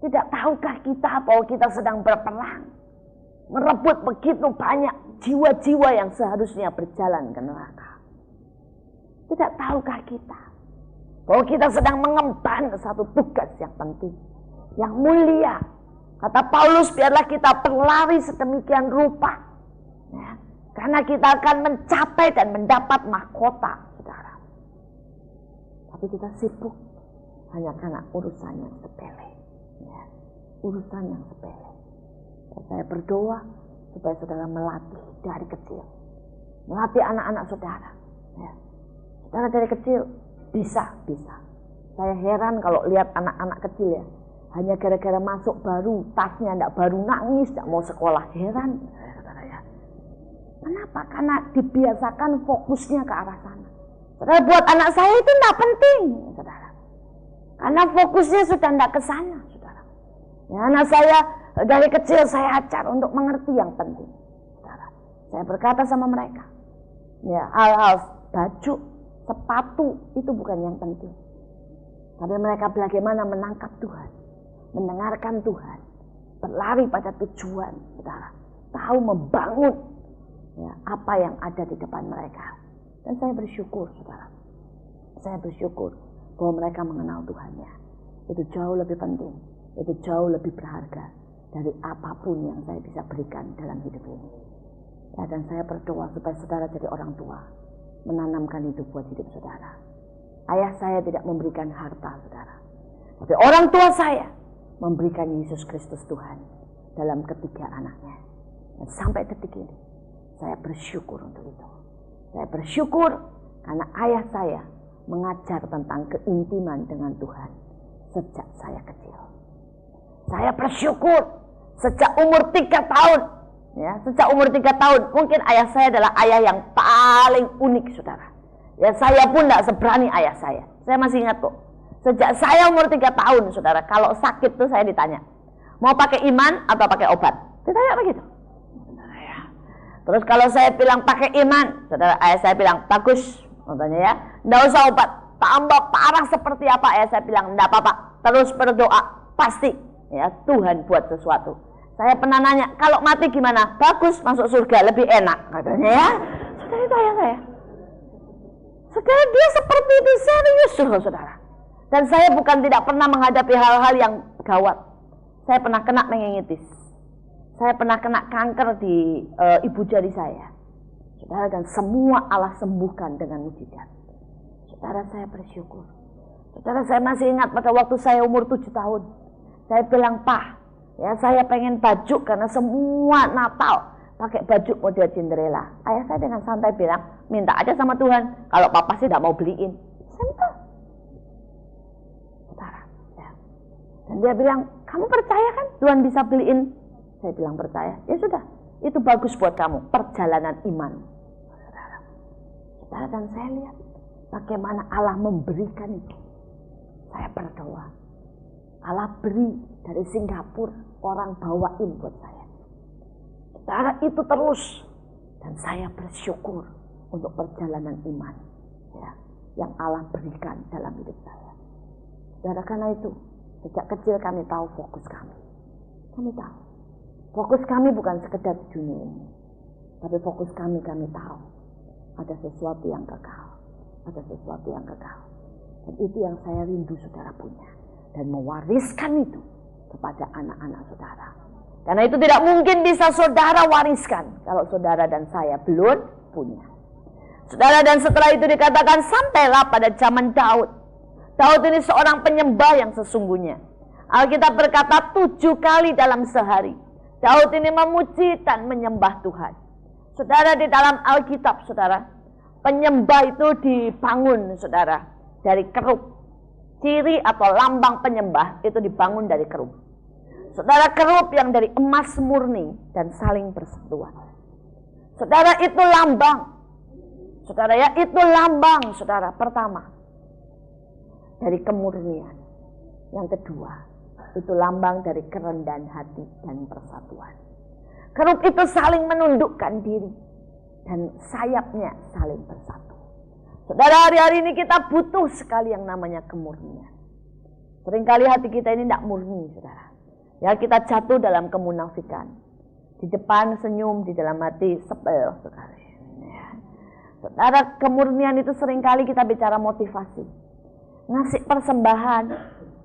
Tidak tahukah kita bahwa kita sedang berperang, merebut begitu banyak jiwa-jiwa yang seharusnya berjalan ke neraka? Tidak tahukah kita bahwa kita sedang mengemban satu tugas yang penting, yang mulia? Kata Paulus, biarlah kita berlari sedemikian rupa, ya, karena kita akan mencapai dan mendapat mahkota, saudara. Tapi kita sibuk hanya karena urusan yang sepele, ya, urusan yang sepele. Dan saya berdoa supaya saudara melatih dari kecil, melatih anak-anak saudara. Ya. Saudara dari kecil bisa. Saya heran kalau lihat anak-anak kecil ya. Hanya gara-gara masuk baru, tasnya tidak baru, nangis, tidak mau sekolah. Heran, saudara ya. Kenapa? Karena dibiasakan fokusnya ke arah sana. Saudara, buat anak saya itu tidak penting, saudara. Karena fokusnya sudah tidak ke sana, saudara. Ya, anak saya dari kecil saya ajar untuk mengerti yang penting, saudara. Saya berkata sama mereka, ya, hal-hal baju, sepatu itu bukan yang penting. Tapi mereka bagaimana menangkap Tuhan, mendengarkan Tuhan, berlari pada tujuan, saudara, tahu membangun, ya, apa yang ada di depan mereka. Dan saya bersyukur, saudara, saya bersyukur bahwa mereka mengenal Tuhannya. Itu jauh lebih penting, itu jauh lebih berharga dari apapun yang saya bisa berikan dalam hidup ini. Ya, dan saya berdoa supaya saudara jadi orang tua, menanamkan itu buat hidup saudara. Ayah saya tidak memberikan harta, saudara, tapi orang tua saya memberikan Yesus Kristus Tuhan dalam ketiga anaknya. Dan sampai detik ini saya bersyukur untuk itu. Saya bersyukur karena ayah saya mengajar tentang keintiman dengan Tuhan sejak saya kecil. Saya bersyukur sejak umur 3 tahun. Ya, sejak umur 3 tahun. Mungkin ayah saya adalah ayah yang paling unik, saudara. Ya, saya pun tidak seberani ayah saya. Saya masih ingat kok. Sejak saya umur 3 tahun, saudara, kalau sakit tuh saya ditanya, mau pakai iman atau pakai obat? Ditanya begitu. Terus kalau saya bilang pakai iman, saudara, ayah saya bilang, bagus, contohnya ya, enggak usah obat. Tambah parah seperti apa, ayah saya bilang, enggak apa-apa, terus berdoa, pasti ya Tuhan buat sesuatu. Saya pernah nanya, kalau mati gimana? Bagus, masuk surga, lebih enak, katanya ya. Saudara, itu ayah saya. Saudara, dia seperti itu, serius, saudara. Dan saya bukan tidak pernah menghadapi hal-hal yang gawat. Saya pernah kena meningitis. Saya pernah kena kanker di ibu jari saya. Saudara, dan semua Allah sembuhkan dengan mujizat. Saudara, saya bersyukur. Saudara, saya masih ingat pada waktu saya umur 7 tahun. Saya bilang, Pak, ya saya pengen baju karena semua Natal pakai baju model Cinderella. Ayah saya dengan santai bilang, minta aja sama Tuhan. Kalau papa sih tidak mau beliin. Saya minta. Saudara, ya. Dan dia bilang, kamu percaya kan Tuhan bisa beliin Saya bilang percaya. Ya sudah, itu bagus buat kamu, perjalanan iman. Saudara, dan saya lihat bagaimana Allah memberikan itu. Saya berdoa, Allah beri dari Singapura, orang bawain buat saya. Saudara, itu terus. Dan saya bersyukur untuk perjalanan iman ya, yang Allah berikan dalam hidup saya. Saudara, karena itu sejak kecil kami tahu fokus kami. Kami tahu fokus kami bukan sekedar dunia ini, tapi fokus kami tahu ada sesuatu yang kekal, ada sesuatu yang kekal. Dan itu yang saya rindu saudara punya, dan mewariskan itu kepada anak-anak saudara. Karena itu tidak mungkin bisa saudara wariskan kalau saudara dan saya belum punya. Saudara, dan setelah itu dikatakan sampailah pada zaman Daud. Daud ini seorang penyembah yang sesungguhnya. Alkitab berkata 7 kali dalam sehari Daud ini memuji dan menyembah Tuhan. Saudara, di dalam Alkitab, saudara, penyembah itu dibangun, saudara, dari kerup. Ciri atau lambang penyembah itu dibangun dari kerup. Saudara, kerup yang dari emas murni dan saling persatuan. Saudara, itu lambang. Saudara ya, itu lambang, saudara, pertama dari kemurnian. Yang kedua, itu lambang dari kerendahan hati dan persatuan. Kerup itu saling menundukkan diri dan sayapnya saling bersatu. Saudara, hari-hari ini kita butuh sekali yang namanya kemurnian. Seringkali hati kita ini tidak murni, saudara. Ya, kita jatuh dalam kemunafikan. Di depan senyum, di dalam hati sebel sekali. Ya. Saudara, kemurnian itu seringkali kita bicara motivasi. Ngasih persembahan.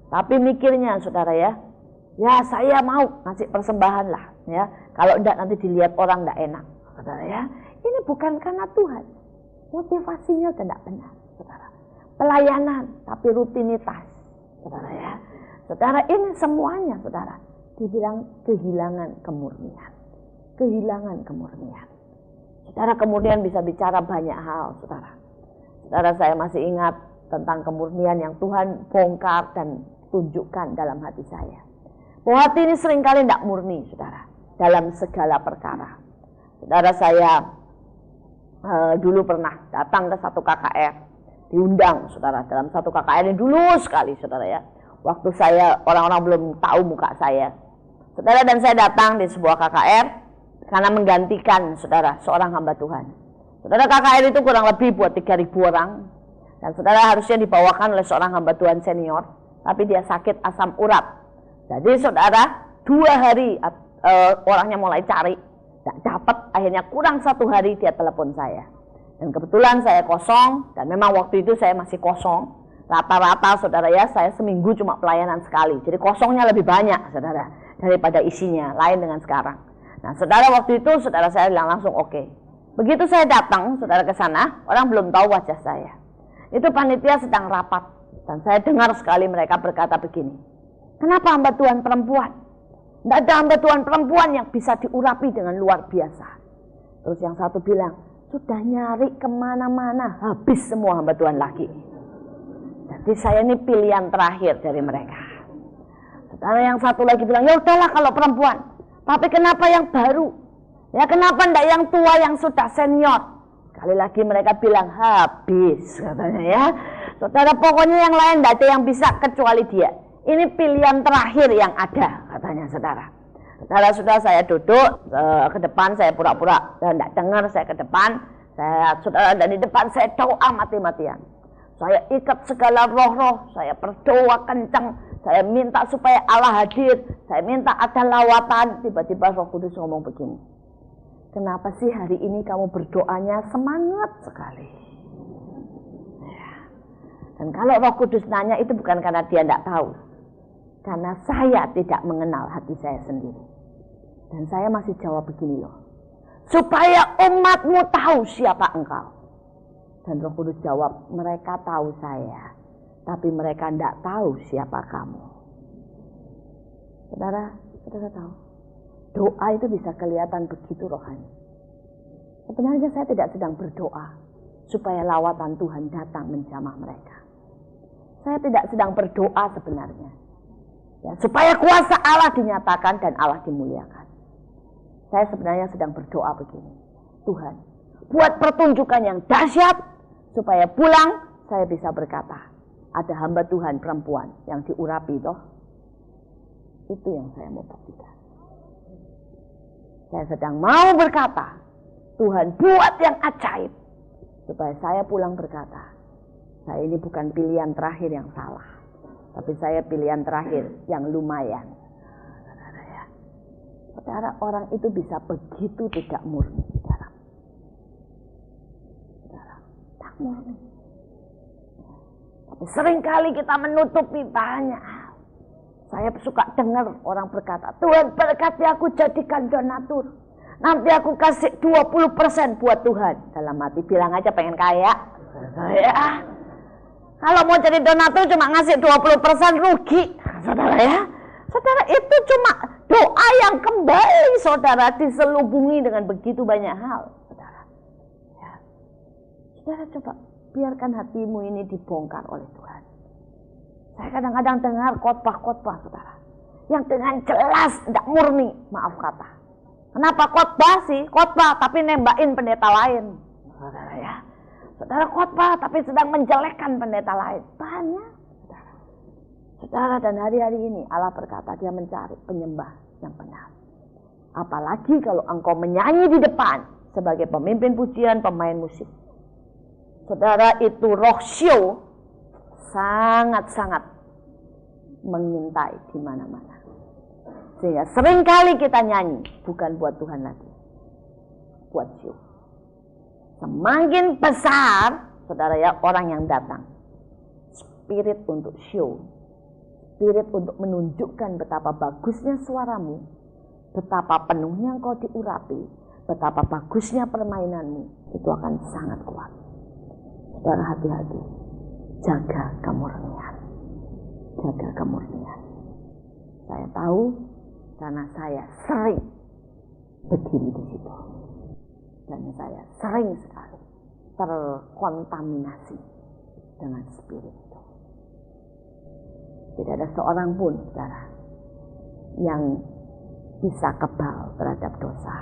Tapi mikirnya, saudara ya, saya mau ngasih persembahan lah, ya. Kalau enggak nanti dilihat orang enggak enak, saudara ya. Ini bukan karena Tuhan, motivasinya tidak benar, saudara. Pelayanan, tapi rutinitas, saudara ya. Saudara, ini semuanya, saudara, dibilang kehilangan kemurnian, kehilangan kemurnian. Saudara, kemudian bisa bicara banyak hal, saudara. Saudara, saya masih ingat tentang kemurnian yang Tuhan bongkar dan tunjukkan dalam hati saya. Bahwa hati ini seringkali tidak murni, saudara, dalam segala perkara. Saudara, saya dulu pernah datang ke satu KKR, diundang, saudara, dalam satu KKR ini dulu sekali, saudara ya. Waktu saya, orang-orang belum tahu muka saya. Saudara, dan saya datang di sebuah KKR karena menggantikan, saudara, seorang hamba Tuhan. Saudara, KKR itu kurang lebih buat 3.000 orang. Dan saudara, harusnya dibawakan oleh seorang hamba Tuhan senior, tapi dia sakit asam urat. Jadi saudara, 2 hari orangnya mulai cari, tidak dapat. Akhirnya kurang 1 hari dia telepon saya. Dan kebetulan saya kosong, dan memang waktu itu saya masih kosong. Rata-rata, saudara ya, saya seminggu cuma pelayanan sekali. Jadi kosongnya lebih banyak, saudara, daripada isinya, lain dengan sekarang. Nah, saudara, waktu itu saudara saya bilang langsung oke. Begitu saya datang, saudara, ke sana, orang belum tahu wajah saya. Itu panitia sedang rapat. Dan saya dengar sekali mereka berkata begini, kenapa hamba Tuhan perempuan? Tidak ada hamba Tuhan perempuan yang bisa diurapi dengan luar biasa. Terus yang satu bilang, sudah nyari kemana-mana, habis semua hamba Tuhan laki. Jadi saya ini pilihan terakhir dari mereka. Saudara, yang satu lagi bilang, ya udahlah kalau perempuan. Tapi kenapa yang baru? Ya kenapa tidak yang tua yang sudah senior? Sekali lagi mereka bilang, habis, katanya ya. Saudara, pokoknya yang lain tidak ada yang bisa kecuali dia. Ini pilihan terakhir yang ada, katanya saudara. Saudara, sudah saya duduk ke depan, saya pura-pura dan tidak dengar, saya ke depan. Saudara, dan di depan saya doa mati-matian. Saya ikat segala roh-roh, saya berdoa kencang. Saya minta supaya Allah hadir, saya minta ada lawatan. Tiba-tiba Roh Kudus ngomong begini, kenapa sih hari ini kamu berdoanya semangat sekali? Dan kalau Roh Kudus nanya itu bukan karena dia tidak tahu. Karena saya tidak mengenal hati saya sendiri. Dan saya masih jawab begini loh. Supaya umatmu tahu siapa engkau. Dan Roh Kudus jawab, mereka tahu saya. Tapi mereka tidak tahu siapa kamu. Saudara, saudara tahu. Doa itu bisa kelihatan begitu rohani. Sebenarnya saya tidak sedang berdoa supaya lawatan Tuhan datang menjamah mereka. Saya tidak sedang berdoa sebenarnya. Ya, supaya kuasa Allah dinyatakan dan Allah dimuliakan. Saya sebenarnya sedang berdoa begini. Tuhan, buat pertunjukan yang dahsyat supaya pulang saya bisa berkata, ada hamba Tuhan perempuan yang diurapi toh. Itu yang saya mau buktikan. Saya sedang mau berkata, Tuhan buat yang ajaib supaya saya pulang berkata, saya ini bukan pilihan terakhir yang salah, tapi saya pilihan terakhir yang lumayan. Saudara, orang itu bisa begitu tidak murni di dalam. Saudara, tak murni. Tapi seringkali kita menutupi banyak hal. Saya suka dengar orang berkata, Tuhan berkati aku jadikan donatur. Nanti aku kasih 20% buat Tuhan. Dalam hati bilang aja pengen kaya. Ya. Kalau mau jadi donatur cuma ngasih 20% rugi. Saudara ya. Saudara, itu cuma doa yang kembali saudara diselubungi dengan begitu banyak hal. Saudara, ya. Saudara coba biarkan hatimu ini dibongkar oleh Tuhan. Saya kadang-kadang dengar khotbah-khotbah saudara, yang dengan jelas tidak murni, maaf kata. Kenapa khotbah sih? Khotbah tapi nembakin pendeta lain. Saudara ya. Saudara khotbah tapi sedang menjelekkan pendeta lain. Banyak. Saudara, dan hari-hari ini Allah berkata dia mencari penyembah yang benar. Apalagi kalau engkau menyanyi di depan sebagai pemimpin pujian, pemain musik. Saudara, itu roh show sangat-sangat mengintai di mana-mana. Sehingga seringkali kita nyanyi bukan buat Tuhan lagi, buat show. Semakin besar, saudara ya, orang yang datang, spirit untuk show, spirit untuk menunjukkan betapa bagusnya suaramu, betapa penuhnya engkau diurapi, betapa bagusnya permainanmu, itu akan sangat kuat. Saudara, hati-hati, jaga kemurnian, jaga kemurnian. Saya tahu karena saya sering berdiri di situ, dan saya sering sekali terkontaminasi dengan spirit. Tidak ada seorang pun, saudara, yang bisa kebal terhadap dosa.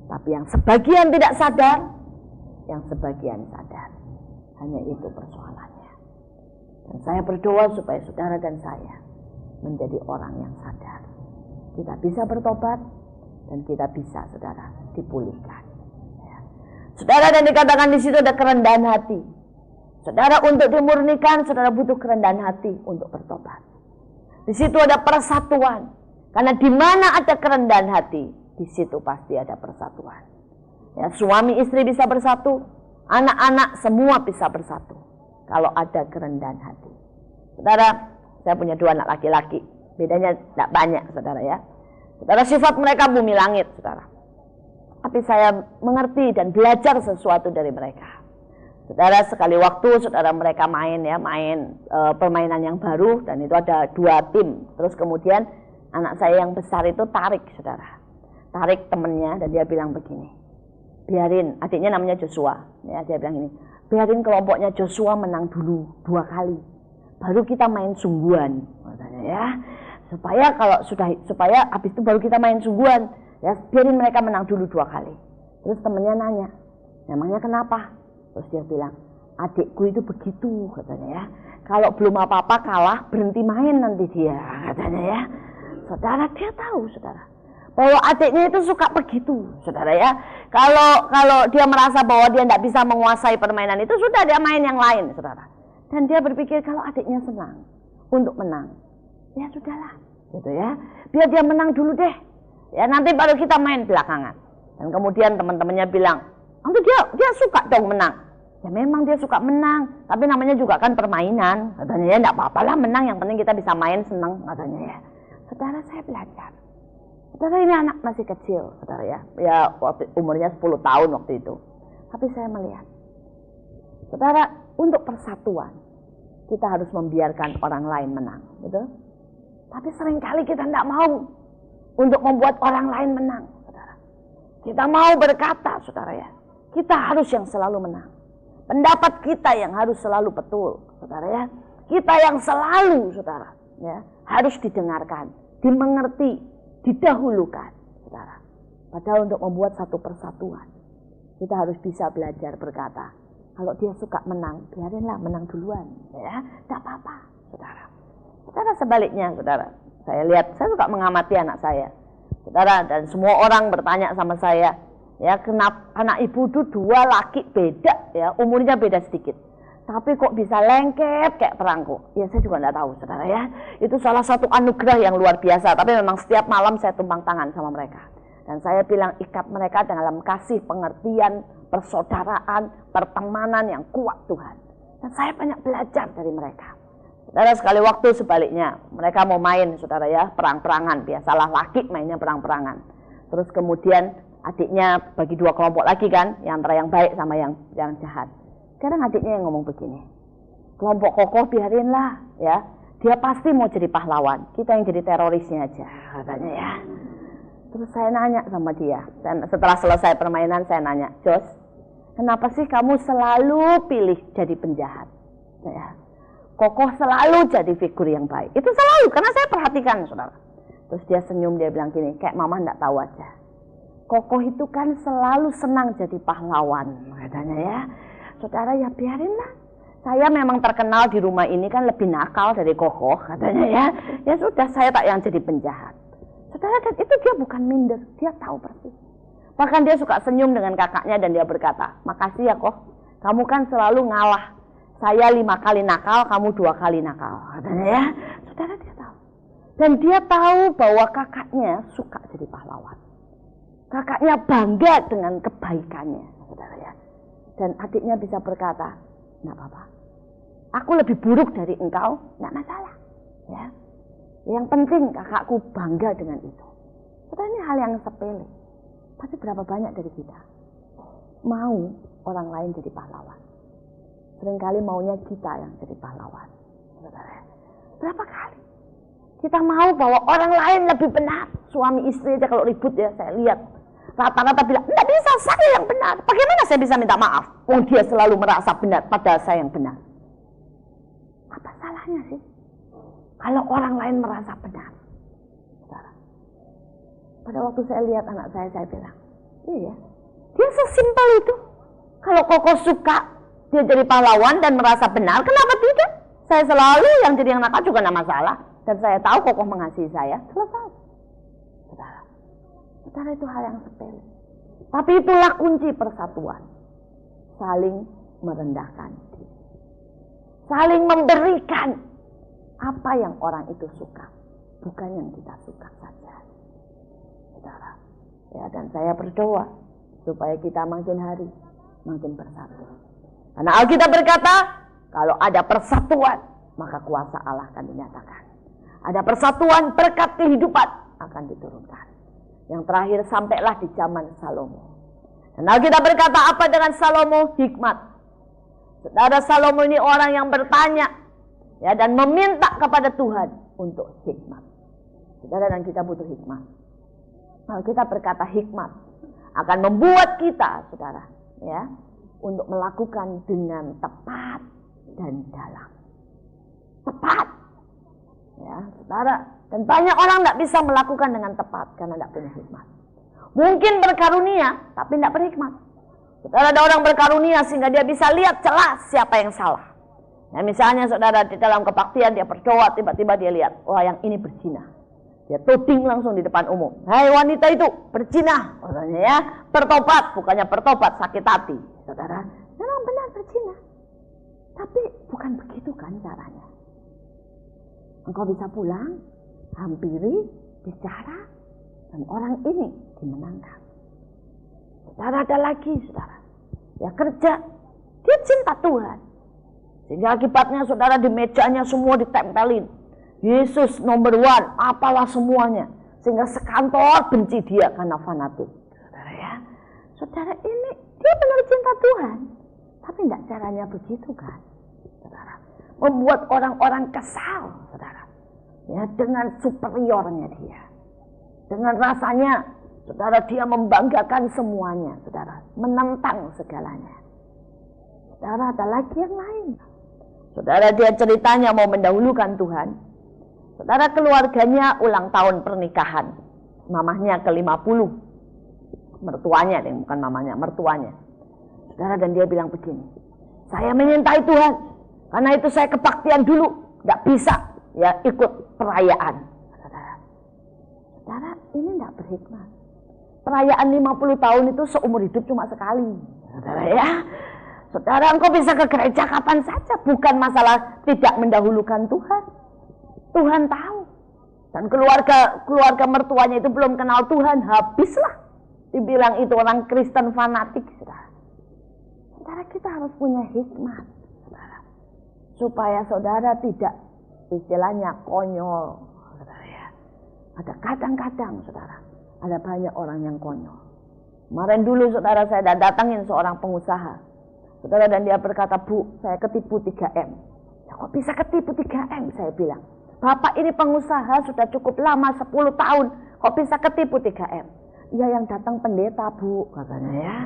Tapi yang sebagian tidak sadar, yang sebagian sadar. Hanya itu persoalannya. Dan saya berdoa supaya saudara dan saya menjadi orang yang sadar. Kita bisa bertobat dan kita bisa, saudara, dipulihkan. Ya. Saudara, dan dikatakan di situ ada kerendahan hati. Saudara, untuk dimurnikan, saudara butuh kerendahan hati untuk bertobat. Di situ ada persatuan. Karena di mana ada kerendahan hati, di situ pasti ada persatuan. Ya, suami istri bisa bersatu, anak-anak semua bisa bersatu. Kalau ada kerendahan hati. Saudara, saya punya 2 anak laki-laki. Bedanya tidak banyak, saudara ya. Saudara, sifat mereka bumi langit, saudara. Tapi saya mengerti dan belajar sesuatu dari mereka. Saudara, sekali waktu saudara mereka main permainan yang baru, dan itu ada 2 tim. Terus kemudian anak saya yang besar itu tarik, saudara. Tarik temennya dan dia bilang begini. Biarin, adiknya namanya Joshua. Ya, dia bilang ini, biarin kelompoknya Joshua menang dulu 2 kali. Baru kita main sungguhan, katanya ya. Supaya habis itu baru kita main sungguhan. Ya, biarin mereka menang dulu 2 kali. Terus temennya nanya, "Memangnya kenapa?" Terus dia bilang, "Adikku itu begitu," katanya ya. "Kalau belum apa-apa kalah, berhenti main nanti dia," katanya ya. Saudara, dia tahu, saudara, bahwa adiknya itu suka begitu, saudara ya. Kalau dia merasa bahwa dia tidak bisa menguasai permainan itu, sudah dia main yang lain, saudara. Dan dia berpikir kalau adiknya senang untuk menang, ya sudahlah, gitu ya. Biar dia menang dulu deh, ya nanti baru kita main belakangan. Dan kemudian teman-temannya bilang, "Nanti dia suka dong menang." Ya memang dia suka menang, tapi namanya juga kan permainan, katanya ya. Tidak apa-apa lah menang, yang penting kita bisa main senang, katanya ya. Saudara, saya belajar. Saudara, ini anak masih kecil, saudara ya. Ya umurnya 10 tahun waktu itu. Tapi saya melihat, saudara, untuk persatuan kita harus membiarkan orang lain menang, betul? Tapi seringkali kita tidak mau untuk membuat orang lain menang, saudara. Kita mau berkata, saudara ya, kita harus yang selalu menang. Pendapat kita yang harus selalu betul, saudara ya. Kita yang selalu, saudara, ya, harus didengarkan, dimengerti, didahulukan, saudara. Padahal untuk membuat satu persatuan, kita harus bisa belajar berkata, kalau dia suka menang, biarinlah menang duluan. Ya, tidak apa-apa, saudara. Saudara sebaliknya, saudara. Saya lihat, saya suka mengamati anak saya. Saudara, dan semua orang bertanya sama saya, ya kenapa anak ibu itu 2 laki beda, ya umurnya beda sedikit. Tapi kok bisa lengket kayak perangko? Ya saya juga tidak tahu, saudara ya. Itu salah satu anugerah yang luar biasa. Tapi memang setiap malam saya tumpang tangan sama mereka. Dan saya bilang ikat mereka dalam kasih, pengertian, persaudaraan, pertemanan yang kuat Tuhan. Dan saya banyak belajar dari mereka. Saudara, sekali waktu sebaliknya, mereka mau main, saudara ya, perang-perangan. Biasalah laki mainnya perang-perangan. Terus kemudian adiknya bagi 2 kelompok lagi kan, yang antara yang baik sama yang jahat. Sekarang adiknya yang ngomong begini, kelompok kokoh biarinlah ya, dia pasti mau jadi pahlawan, kita yang jadi terorisnya aja, katanya ya. Terus saya nanya sama dia, setelah selesai permainan saya nanya, Jos, kenapa sih kamu selalu pilih jadi penjahat? Ya. Kokoh selalu jadi figur yang baik. Itu selalu, karena saya perhatikan, saudara. Terus dia senyum, dia bilang gini, kayak mama enggak tahu aja. Kokoh itu kan selalu senang jadi pahlawan, katanya ya. Saudara, ya biarinlah. Saya memang terkenal di rumah ini kan lebih nakal dari Kokoh, katanya ya. Ya sudah, saya tak yang jadi penjahat. Saudara, dan itu dia bukan minder, dia tahu persis. Bahkan dia suka senyum dengan kakaknya dan dia berkata, makasih ya Koh, kamu kan selalu ngalah. Saya 5 kali nakal, kamu 2 kali nakal, katanya ya. Saudara, dia tahu. Dan dia tahu bahwa kakaknya suka jadi pahlawan. Kakaknya bangga dengan kebaikannya, saudara ya. Dan adiknya bisa berkata, enggak apa-apa. Aku lebih buruk dari engkau, enggak masalah. Ya. Yang penting kakakku bangga dengan itu. Saudara, ini hal yang sepele. Tapi berapa banyak dari kita mau orang lain jadi pahlawan? Seringkali maunya kita yang jadi pahlawan. Saudara, berapa kali kita mau bahwa orang lain lebih benar. Suami istri aja kalau ribut ya, saya lihat rata-rata bilang, enggak bisa, saya yang benar. Bagaimana saya bisa minta maaf? Oh, dia selalu merasa benar, padahal saya yang benar. Apa salahnya sih kalau orang lain merasa benar? Saudara, pada waktu saya lihat anak saya bilang, iya, dia sesimpel itu. Kalau Kokoh suka dia jadi pahlawan dan merasa benar, kenapa tidak? Saya selalu yang jadi yang nakal juga tidak masalah. Dan saya tahu Kokoh mengasihi saya, selesai. Saudara, saudara, itu hal yang sepele. Tapi itulah kunci persatuan. Saling merendahkan diri. Saling memberikan apa yang orang itu suka, bukan yang kita suka saja. Saudara, ya, dan saya berdoa supaya kita makin hari makin bersatu. Karena Alkitab berkata, kalau ada persatuan, maka kuasa Allah akan dinyatakan. Ada persatuan, berkat kehidupan akan diturunkan. Yang terakhir, sampailah di zaman Salomo. Dan Alkitab berkata apa dengan Salomo? Hikmat. Saudara, Salomo ini orang yang bertanya ya, dan meminta kepada Tuhan untuk hikmat. Saudara, dan kita butuh hikmat. Alkitab berkata hikmat akan membuat kita, saudara, ya, untuk melakukan dengan tepat dan dalam. Tepat. Ya, saudara. Dan banyak orang tidak bisa melakukan dengan tepat karena tidak punya hikmat. Mungkin berkarunia, tapi tidak berhikmat. Saudara, ada orang berkarunia sehingga dia bisa lihat celah siapa yang salah. Nah, misalnya saudara di dalam kebaktian dia berdoa, tiba-tiba dia lihat, wah yang ini berzina. Dia tuding langsung di depan umum. Hai wanita itu, berzina. Katanya ya, bertobat, bukannya bertobat, sakit hati. Saudara, memang benar berzina. Tapi bukan begitu kan caranya. Engkau bisa pulang, hampiri, bicara, dan orang ini dimenangkan. Saudara, ada lagi, saudara. Ya kerja, dia cinta Tuhan. Sehingga akibatnya saudara di mejanya semua ditempelin. Yesus nomor 1, apalah semuanya. Sehingga sekantor benci dia karena fanatik. Saudara ya, saudara ini dia benar cinta Tuhan. Tapi tidak caranya begitu kan. Saudara, membuat orang-orang kesal, saudara. Ya, dengan superiornya dia. Dengan rasanya, saudara, dia membanggakan semuanya, saudara. Menentang segalanya. Saudara, ada lagi yang lain. Saudara, dia ceritanya mau mendahulukan Tuhan. Saudara, keluarganya ulang tahun pernikahan. Mamahnya ke-50. mertuanya, bukan mamanya, mertuanya. Saudara, dan dia bilang begini, saya menyintai Tuhan, karena itu saya kebaktian dulu, nggak bisa ya ikut perayaan. Saudara, ini nggak berhikmat. Perayaan 50 tahun itu seumur hidup cuma sekali. Saudara ya, saudara, engkau bisa ke gereja kapan saja, bukan masalah tidak mendahulukan Tuhan. Tuhan tahu. Dan keluarga mertuanya itu belum kenal Tuhan, habislah. Dibilang itu orang Kristen fanatik, saudara. Saudara, kita harus punya hikmat, saudara, supaya saudara tidak istilahnya konyol, saudara ya. Ada kadang-kadang, saudara, ada banyak orang yang konyol. Kemarin dulu, saudara, saya datangin seorang pengusaha, saudara, dan dia berkata, Bu, saya ketipu 3M. Ya, kok bisa ketipu 3M? Saya bilang, Bapak ini pengusaha sudah cukup lama, 10 tahun, kok bisa ketipu 3M? Ya, yang datang pendeta, Bu, katanya ya.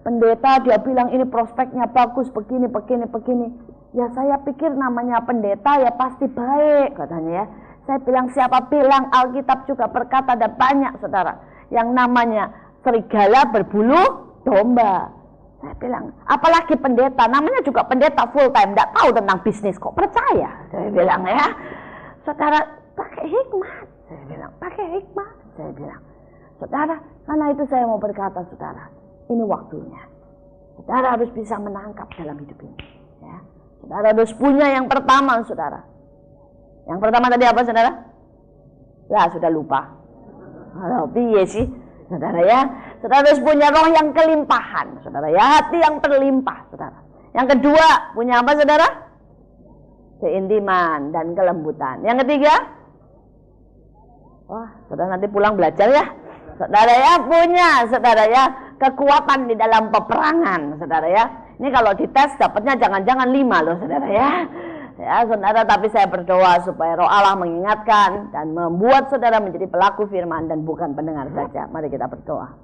Pendeta, dia bilang ini prospeknya bagus, begini. Ya, saya pikir namanya pendeta ya pasti baik, katanya ya. Saya bilang, siapa bilang? Alkitab juga berkata ada banyak, saudara, yang namanya serigala berbulu domba. Saya bilang, apalagi pendeta, namanya juga pendeta full time, tidak tahu tentang bisnis, kok percaya? Saya bilang ya. Saudara, pakai hikmat. Saya bilang, pakai hikmat. Saya bilang, saudara, karena itu saya mau berkata, saudara, ini waktunya. Saudara harus bisa menangkap dalam hidup ini. Ya. Saudara harus punya yang pertama, saudara. Yang pertama tadi apa, saudara? Ya, sudah lupa. Iya sih, saudara ya. Saudara harus punya roh yang kelimpahan, saudara ya. Hati yang terlimpah, saudara. Yang kedua, punya apa, saudara? Keintiman dan kelembutan. Yang ketiga, wah, saudara nanti pulang belajar ya. Saudara ya, punya, saudara ya, kekuatan di dalam peperangan, saudara ya. Ini kalau dites dapatnya jangan-jangan 5 loh, saudara ya. Ya, saudara, tapi saya berdoa supaya Roh Allah mengingatkan dan membuat saudara menjadi pelaku firman dan bukan pendengar saja. Mari kita berdoa.